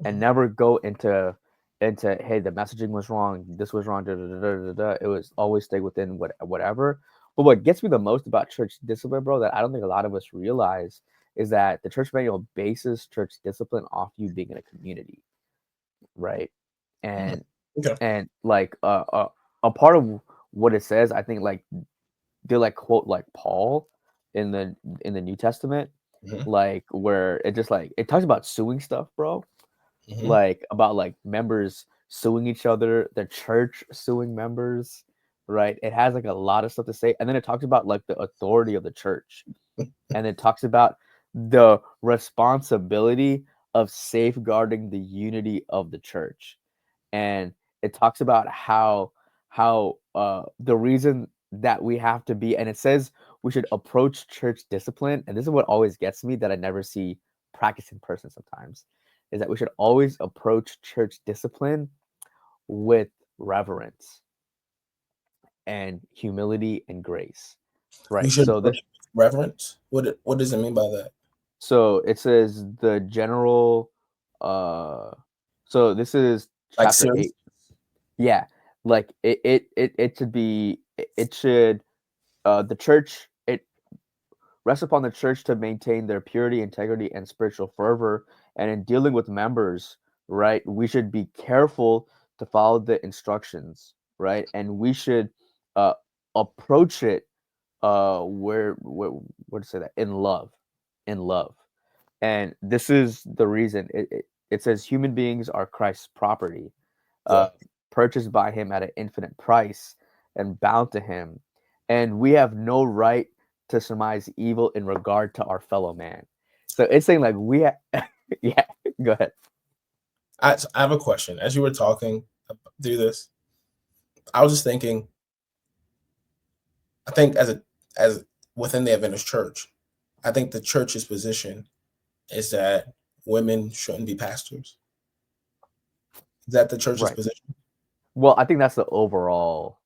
and never go into hey, the messaging was wrong, this was wrong, da, da, da, da, da, da. It was always stay within whatever. But what gets me the most about church discipline, bro, that I don't think a lot of us realize is that the church manual bases church discipline off you being in a community, right? And Okay. like a part of what it says, I think, like they like quote like Paul in the New Testament, Hmm. like where it just like it talks about suing stuff, bro. Hmm. Like about like members suing each other, the church suing members, right? It has like a lot of stuff to say, and then it talks about like the authority of the church, and it talks about the responsibility of safeguarding the unity of the church, and it talks about how the reason that we have to be, and it says we should approach church discipline, and this is what always gets me that I never see practice in person sometimes, is that we should always approach church discipline with reverence and humility and grace, We right? should So approach this it with reverence. What does it mean by that? so it says the general uh so this is Like chapter serious? 8. Yeah, like it should be it should the church, it rests upon the church to maintain their purity, integrity, and spiritual fervor. And in dealing with members, right, we should be careful to follow the instructions, right, and we should uh approach it where to say that, in love. And this is the reason it says human beings are Christ's property, Yeah. uh, purchased by him at an infinite price and bound to him. And we have no right to surmise evil in regard to our fellow man. So it's saying like yeah, go ahead. I have a question. As you were talking through this, I was just thinking. I think as within the Adventist Church, I think the church's position is that women shouldn't be pastors. Is that the church's Right. position? Well, I think that's the overall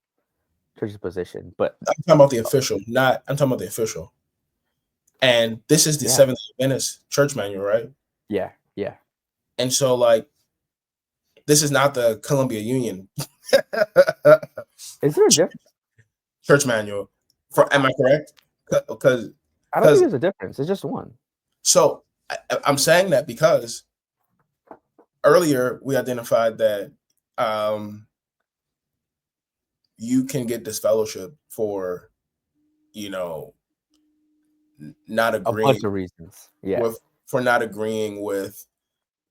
church's position, but I'm talking about the official, not I'm talking about the official. And this is the yeah, Seventh Adventist Church Manual, right? yeah. And so, like, this is not the Columbia Union Is there a difference? Church Manual. Am I correct? Because I don't think because there's a difference. It's just one. so I'm saying that because earlier we identified that um, you can get this fellowship for you know not A agreeing bunch of reasons. Yeah. with for not agreeing with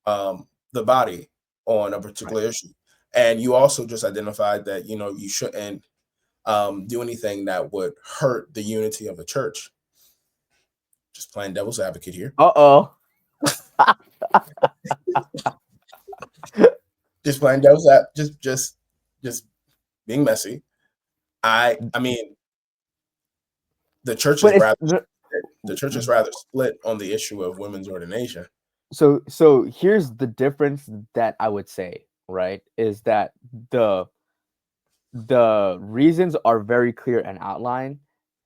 the body on a Right. particular issue. And you also just identified that you shouldn't do anything that would hurt the unity of the church. Just playing devil's advocate here. Uh-oh. Just playing devil's advocate. Just being messy. I mean the church is But it's rather the church is rather split on the issue of women's ordination. so here's the difference that I would say, right? Is that the the reasons are very clear and outlined,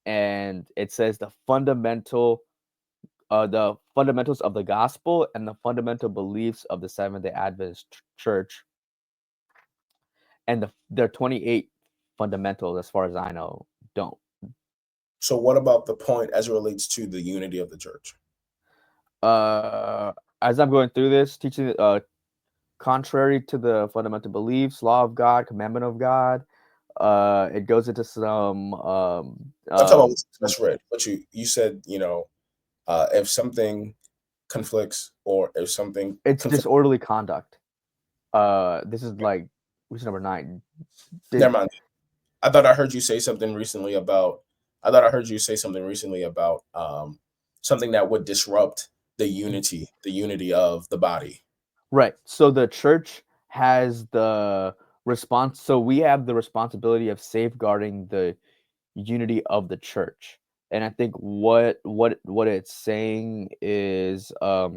and it says the fundamentals of the gospel and the fundamental beliefs of the Seventh-day Adventist church, and their 28 fundamentals, as far as I know, don't. So what about the point as it relates to the unity of the church? Uh, as I'm going through this, teaching contrary to the fundamental beliefs, law of God, commandment of God. It goes into I'm talking about what you some, just read. But you said, if something conflicts or if something it's conflicts. disorderly conduct. This is like which is number 9. Never Did mind. I thought I heard you say something recently about. I thought I heard you say something recently about something that would disrupt the unity of the body. right. So the church has the response. So we have the responsibility of safeguarding the unity of the church. And I think what it's saying is uh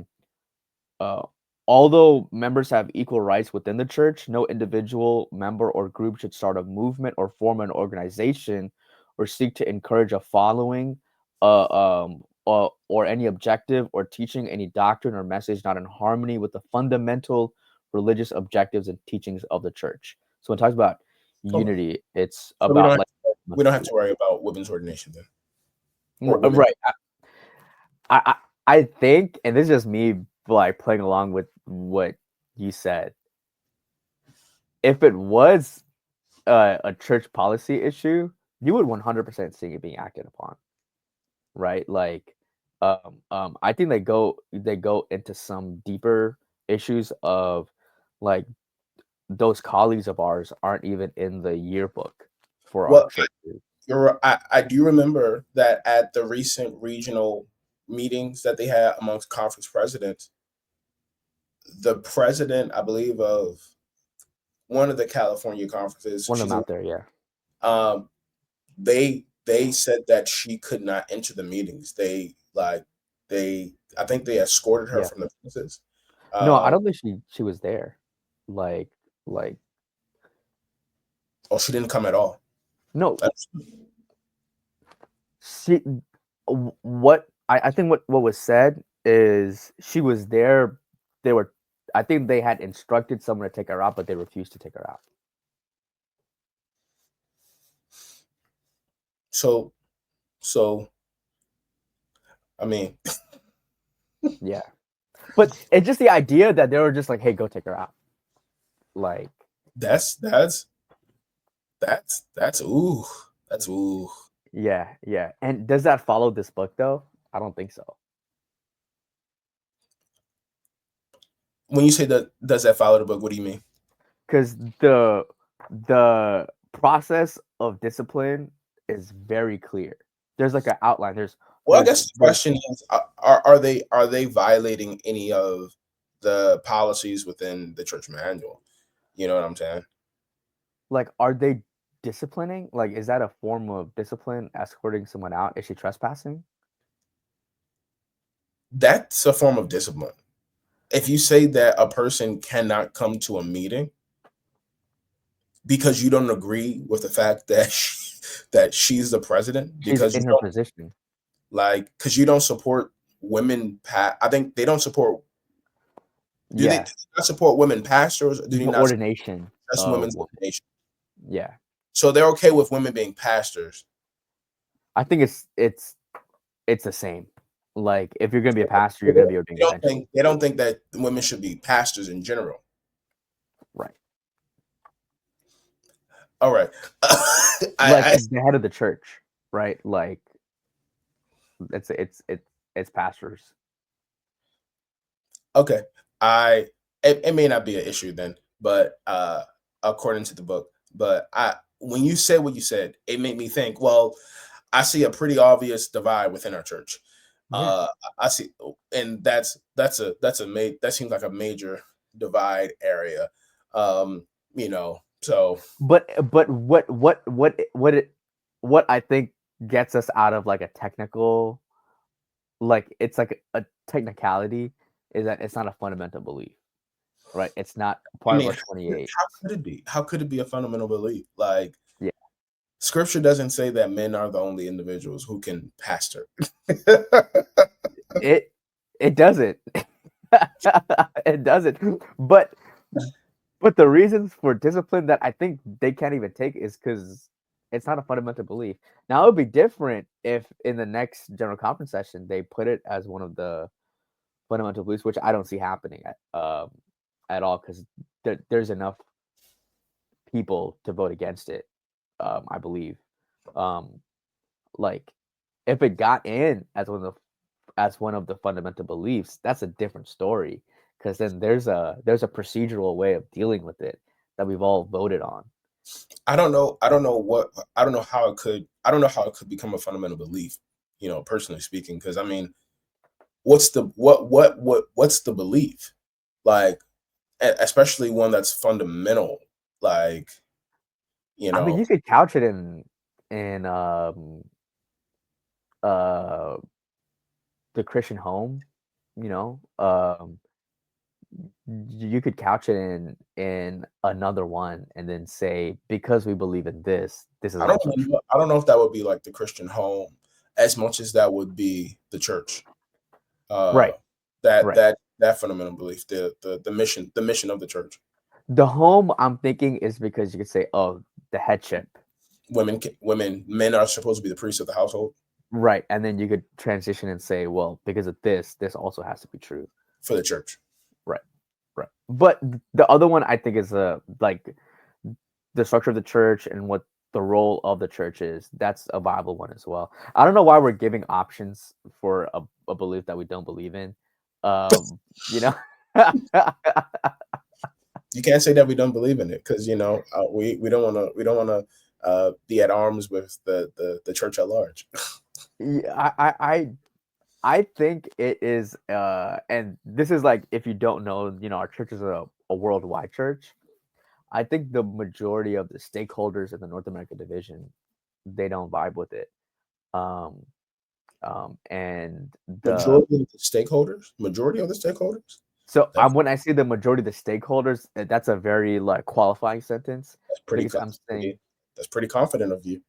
although members have equal rights within the church, no individual member or group should start a movement or form an organization or seek to encourage a following, or any objective or teaching any doctrine or message not in harmony with the fundamental religious objectives and teachings of the church. So when it talks about Okay. unity, it's So about like we don't have to worry about women's ordination then, or R women. right. I think, and this is just me, like, playing along with what you said. If it was a church policy issue, you would 100% see it being acted upon, right? Like, I think they go into some deeper issues of, like, those colleagues of ours aren't even in the yearbook for our Well, churches. I do remember that at the recent regional meetings that they had amongst conference presidents, the president, I believe, of one of the California conferences, One of she's them out there, yeah. um, they said that she could not enter the meetings. They I think they escorted her Yeah. from the premises. No, I Um, don't think she was there. Like like oh, she didn't come at all. no, That's, she what I think what was said is she was there. They were I think they had instructed someone to take her out, but they refused to take her out. so so I mean Yeah. But it's just the idea that they were just like, hey, go take her out. Like, that's that's ooh, that's ooh. yeah, yeah. And does that follow this book though? I don't think so. When you say that, does that follow the book? What do you mean? Because the process of discipline is very clear. There's like an outline. Well, I guess the There's question is, are they violating any of the policies within the church manual? You know what I'm saying? like, are they disciplining? Like, is that a form of discipline, escorting someone out? Is she trespassing? That's a form of discipline. If you say that a person cannot come to a meeting because you don't agree with the fact that that she's the president, She's because you in her don't position. like, because you don't support women. I think they don't support. Do they Yeah, not support women pastors? Or do they the not support ordination just of women's women. ordination? Yeah, So they're okay with women being pastors. I think it's the same. Like, if you're gonna be a pastor, you're gonna be ordained eventually. They don't think that women should be pastors in general. Right. All right. Like I the head of the church, right? Like it's pastors. okay. It may not be an issue then, but according to the book, but I when you said what you said, it made me think, well, I see a pretty obvious divide within our church. Yeah. I see, and that seems like a major divide area. You know, so But what I think gets us out of like a technical, like it's like a technicality, is that it's not a fundamental belief, right? It's not I part of mean, our 28. how could it be? How could it be a fundamental belief? Like Yeah. scripture doesn't say that men are the only individuals who can pastor. It it doesn't. It doesn't. But the reasons for discipline that I think they can't even take is because it's not a fundamental belief. Now it would be different if in the next general conference session they put it as one of the fundamental beliefs, which I don't see happening at all, because there's enough people to vote against it. I believe. Um, like, if it got in as one of the fundamental beliefs, that's a different story. Because then there's a procedural way of dealing with it that we've all voted on. I don't know. I don't know how it could. I don't know how it could become a fundamental belief. You know, personally speaking, because I mean, what's the belief? Like, especially one that's fundamental. Like, you I mean, know, you could couch it in uh the Christian home, you know, you could couch it in another one and then say, because we believe in this, this is also true. I don't know if that would be like the Christian home as much as that would be the church. Uh, Right, that right. that that fundamental belief, the mission of the church. The home I'm thinking is because you could say, oh, the headship. Men are supposed to be the priests of the household Right. And then you could transition and say, well, because of this also has to be true. for the church. Right. Right. But the other one I think is like the structure of the church and what the role of the church is. That's a viable one as well. I don't know why we're giving options for a belief that we don't believe in. You know. You can't say that we don't believe in it because we don't want to be at arms with the church at large. Yeah, I think it is, and this is like, if you don't know, our church is a worldwide church. I think the majority of the stakeholders in the North America division, they don't vibe with it. Um, and the Majority of the stakeholders. so That's when I say the majority of the stakeholders, that's a very like qualifying sentence that's pretty because co- that's pretty confident of you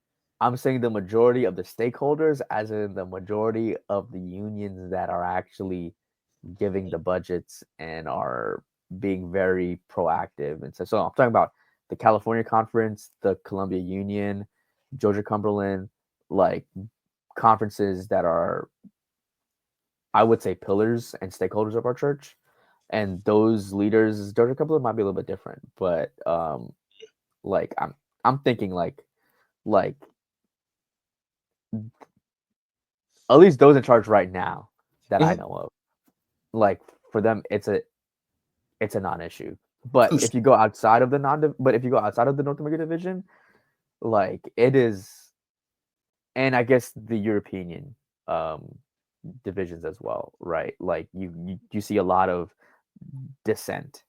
I'm saying the majority of the stakeholders, as in the majority of the unions that are actually giving the budgets and are being very proactive. And so I'm talking about the California Conference, the Columbia Union, Georgia Cumberland, like conferences that are, I would say, pillars and stakeholders of our church. And those leaders, Georgia Cumberland might be a little bit different, but like I'm thinking like at least those in charge right now that I Mhm. know of, like for them, it's a non-issue. But if you Understood. go outside of the but if you go outside of the North American division, like it is, and I guess the European um divisions as well, right? Like you see a lot of dissent,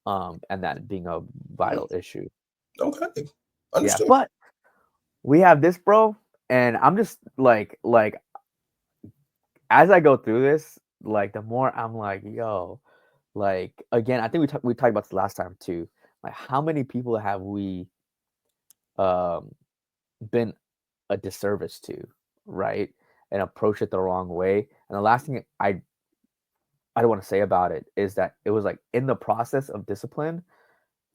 and that being a Mm, vital issue. okay, Yeah, understood. but we have this, bro, and I'm just like as I go through this, like the more I'm like, yo, like again, I think we talked about this last time too. Like, how many people have we um been a disservice to, right? And approach it the wrong way. And the last thing I don't want to say about it is that it was like in the process of discipline,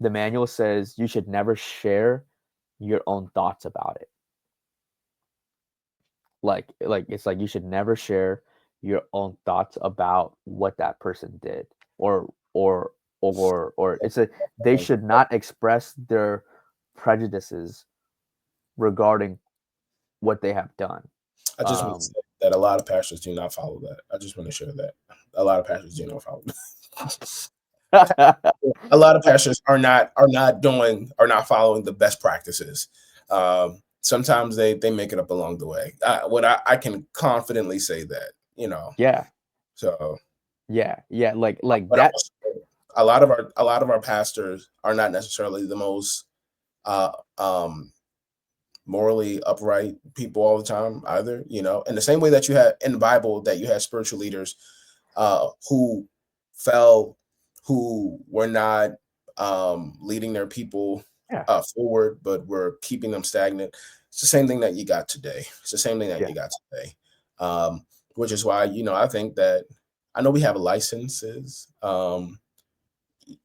the manual says you should never share your own thoughts about it. Like it's like you should never share your own thoughts about what that person did, or or it's a they should not express their prejudices regarding what they have done. I just want to um say that a lot of pastors do not follow that. I just want to share that a lot of pastors do not follow that. A lot of pastors are not following the best practices. Sometimes they make it up along the way. I can confidently say that, yeah, So, yeah, like but that. also a lot of our pastors are not necessarily the most uh, um, morally upright people all the time either. In the same way that you had in the Bible that you had spiritual leaders who fell, who were not leading their people Yeah, forward, but were keeping them stagnant. It's the same thing that you got today. It's the same thing that yeah, you got today. Um, which is why, I think that I know we have licenses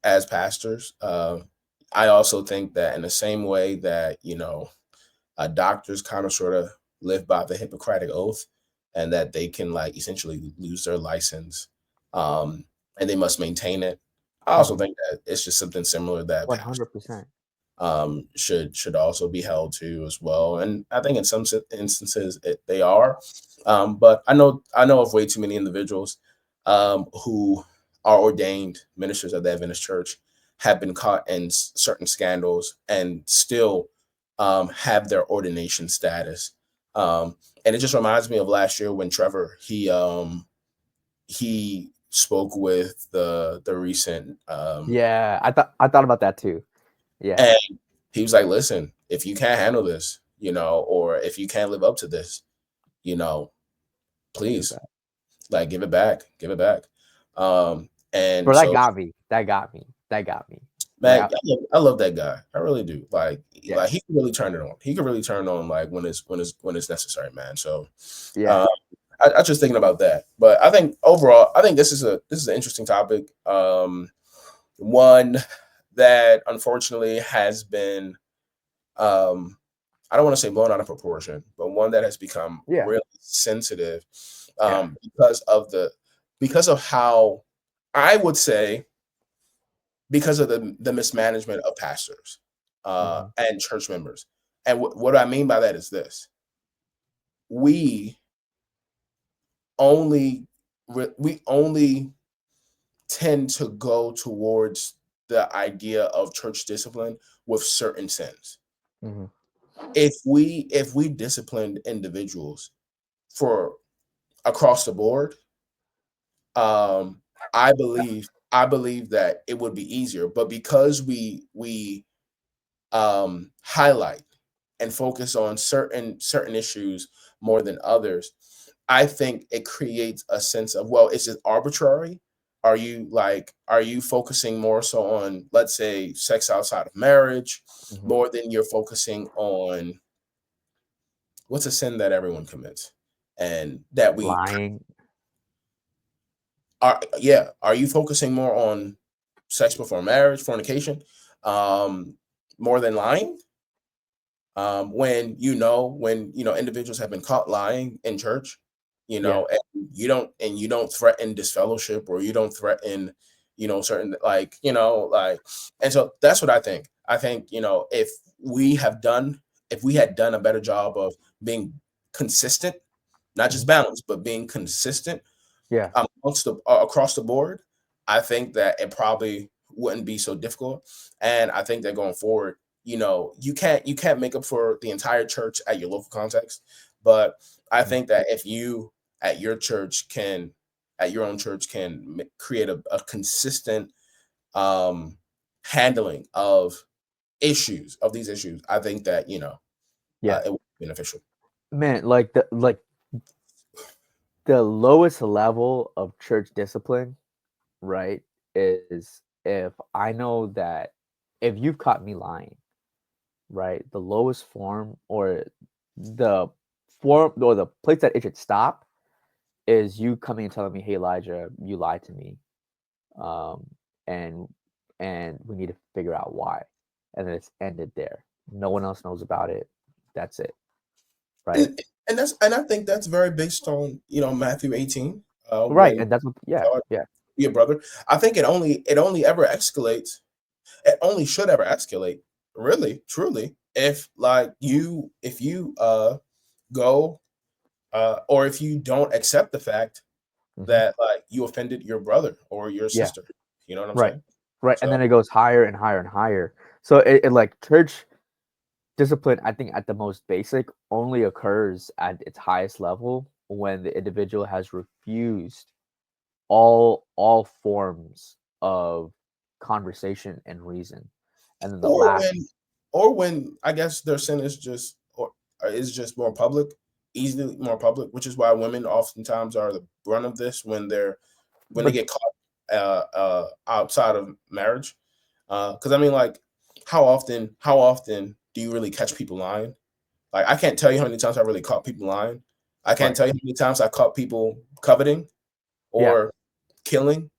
as pastors. I also think that in the same way that, doctors kind of sort of live by the Hippocratic oath and that they can like essentially lose their license and they must maintain it. I also mhm, think that it's just something similar that pastors 100%. should also be held to as well. And I think in some instances they are, but I know of way too many individuals who are ordained ministers of the Adventist Church have been caught in certain scandals and still have their ordination status. And it just reminds me of last year when Trevor he spoke with the recent Yeah, I thought about that too. Yeah, and he was like, listen, if you can't handle this, or if you can't live up to this, you know, give it please back, like give it back. And bro. That so got me. that got me. That got me. Man, Like, I love that guy. I really do. yeah, He can really turn it on. He can really turn it on like when it's necessary, man. So yeah, uh, I just thinking about that. But I think overall, I think this is an interesting topic. One that unfortunately has been um I don't want to say blown out of proportion, but one that has become yeah, really sensitive yeah. because of how I would say because of the mismanagement of pastors Hmm. and church members. And what I mean by that is this: we only we only tend to go towards the idea of church discipline with certain sins. Hmm. If we disciplined individuals for across the board, um, I believe that it would be easier. But because we highlight and focus on certain issues more than others, I think it creates a sense of, well, is it arbitrary? Are you focusing more so on, let's say, sex outside of marriage Hmm. more than you're focusing on what's a sin that everyone commits and that we Lying. are, yeah, are you focusing more on sex before marriage, fornication, um more than lying? When individuals have been caught lying in church, Yeah, and you don't threaten disfellowship, or you don't threaten, certain, and so that's what I think, if we had done a better job of being consistent, not just hmm, balanced, but being consistent yeah, across the board, I think that it probably wouldn't be so difficult. And I think that going forward, you can't make up for the entire church at your local context, but I mhm, think that if you at your church can at your own church can create a consistent um handling of these issues, I think that yeah. it would be beneficial. Man, the lowest level of church discipline, right, is if I know that if you've caught me lying, right, the lowest form or the the place that it should stop is you coming and telling me, "Hey, Elijah, you lied to me, um, and we need to figure out why," and then it's ended there. No one else knows about it. That's it, right? And I think that's very based on Matthew 18, Right, when and that's what. Yeah, God, yeah, your brother. I think it only ever escalates. It only should ever escalate, really, truly, if you go or if you don't accept the fact hmm, that you offended your brother or your yeah, sister. You know what I'm right, saying? right, and So then it goes higher and higher and higher. So it like church discipline, I think at the most basic, only occurs at its highest level when the individual has refused all forms of conversation and reason. And then the or last. when I guess their sin is just or is just more public, easily more public, which is why women oftentimes are the brunt of this when they But get caught outside of marriage. Because I mean, like, how often do you really catch people lying? Like, I can't tell you how many times I really caught people lying. I can't right, tell you how many times I caught people coveting yeah. or killing.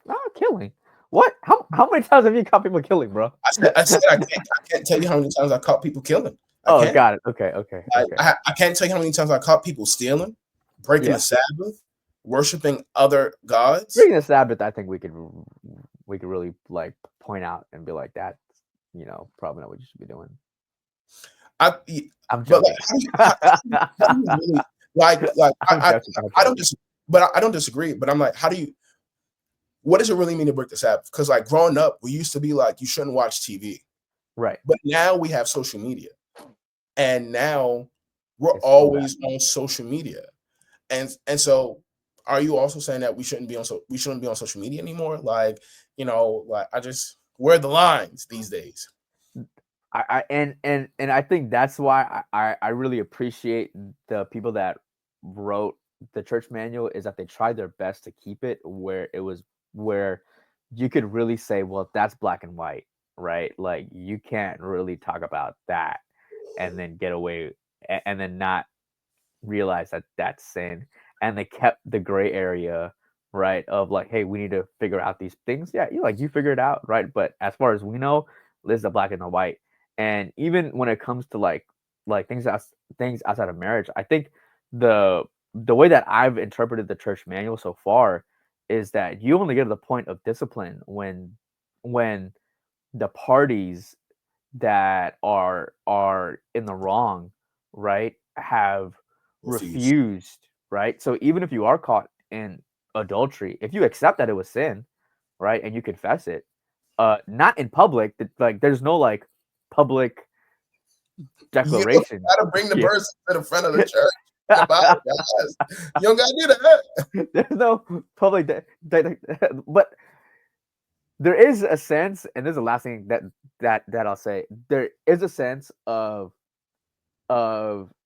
Oh, killing. What? How many times have you caught people killing, bro? I said I can't tell you how many times I caught people killing. I Oh, can't. got it. Okay, okay, okay. I can't tell you how many times I caught people stealing, breaking Yeah. the Sabbath, worshiping other gods. Bringing the Sabbath, I think we could really like point out and be like that. Probably not what you should be doing. I, I'm but like, joking. how do you really like? I'm joking. I'm I don't joking. just, but I don't disagree. But I'm like, how do you? What does it really mean to break the Sabbath? Because like growing up, we used to be like, you shouldn't watch TV, Right. but now we have social media, and now we're It's so bad. always on social media, and so. Are you also saying that we shouldn't be on social media anymore? Like, I just where are the lines these days? And I think that's why I really appreciate the people that wrote the church manual is that they tried their best to keep it where it was where you could really say, well, that's black and white, right? Like you can't really talk about that and then get away and then not realize that that's sin. And they kept the gray area, right? Of like, hey, we need to figure out these things. Yeah, you figure it out, right? But as far as we know, there's the black and the white. And even when it comes to like things outside of marriage, I think the the way that I've interpreted the church manual so far is that you only get to the point of discipline when the parties that are in the wrong, right, have Refuse. refused, right? So even if you are caught in adultery, if you accept that it was sin, right, and you confess it, not in public, like there's no like public You don't declaration gotta bring the here. person to the front of the church to apologize. You don't gotta do that. There's no public, but there is a sense, and this is the last thing that I'll say. There is a sense of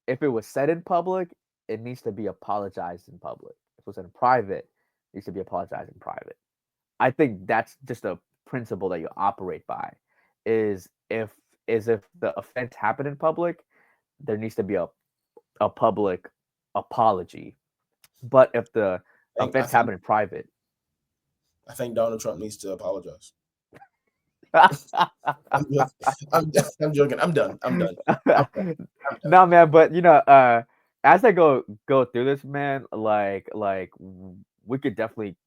if it was said in public, it needs to be apologized in public. If it was in private, it needs to be apologized in private. I think that's just a principle that you operate by. Is if the offense happened in public, there needs to be a public apology. But if the I offense think happened in private, I think Donald Trump needs to apologize. no, I'm joking. I'm done. I'm done. I'm done. man, but as I go through this, man, like we could definitely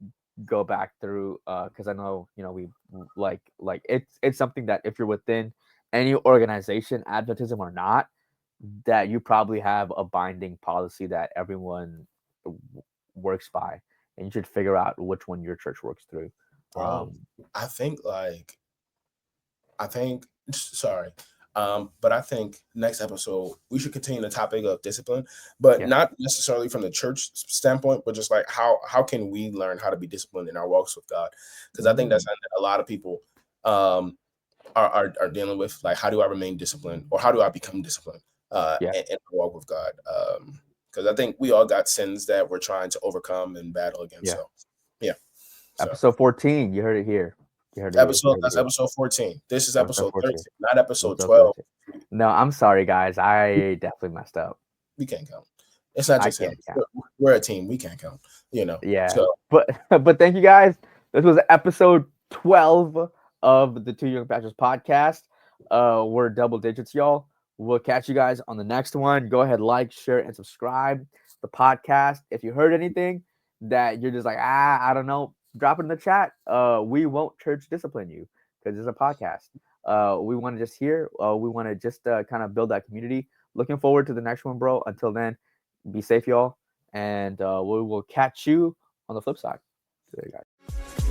go back through because I know we like it's something that if you're within any organization, Adventism or not, that you probably have a binding policy that everyone works by, and you should figure out which one your church works through. I think sorry. But I think next episode we should continue the topic of discipline, but Yeah. not necessarily from the church standpoint, but just like how can we learn how to be disciplined in our walks with God? Because I think that's something that a lot of people are dealing with. Like, how do I remain disciplined, or how do I become disciplined Yeah. in our walk with God? Because I think we all got sins that we're trying to overcome and battle against. Yeah. So, yeah. So, Episode 14, you heard it here. that's episode 14. This is episode 13, not episode 12. 13. No, I'm sorry, guys. I definitely messed up. We can't count. It's not just him. We're a team. We can't count. Yeah. So, but thank you, guys. This was episode 12 of the Two Young Pastors podcast. We're double digits, y'all. We'll catch you guys on the next one. Go ahead, like, share, and subscribe the podcast. If you heard anything that you're just like, I don't know, drop it in the chat. We won't church discipline you because it's a podcast. We want to just hear. We want to just kind of build that community. Looking forward to the next one, bro. Until then, be safe, y'all, and we will catch you on the flip side. See you guys.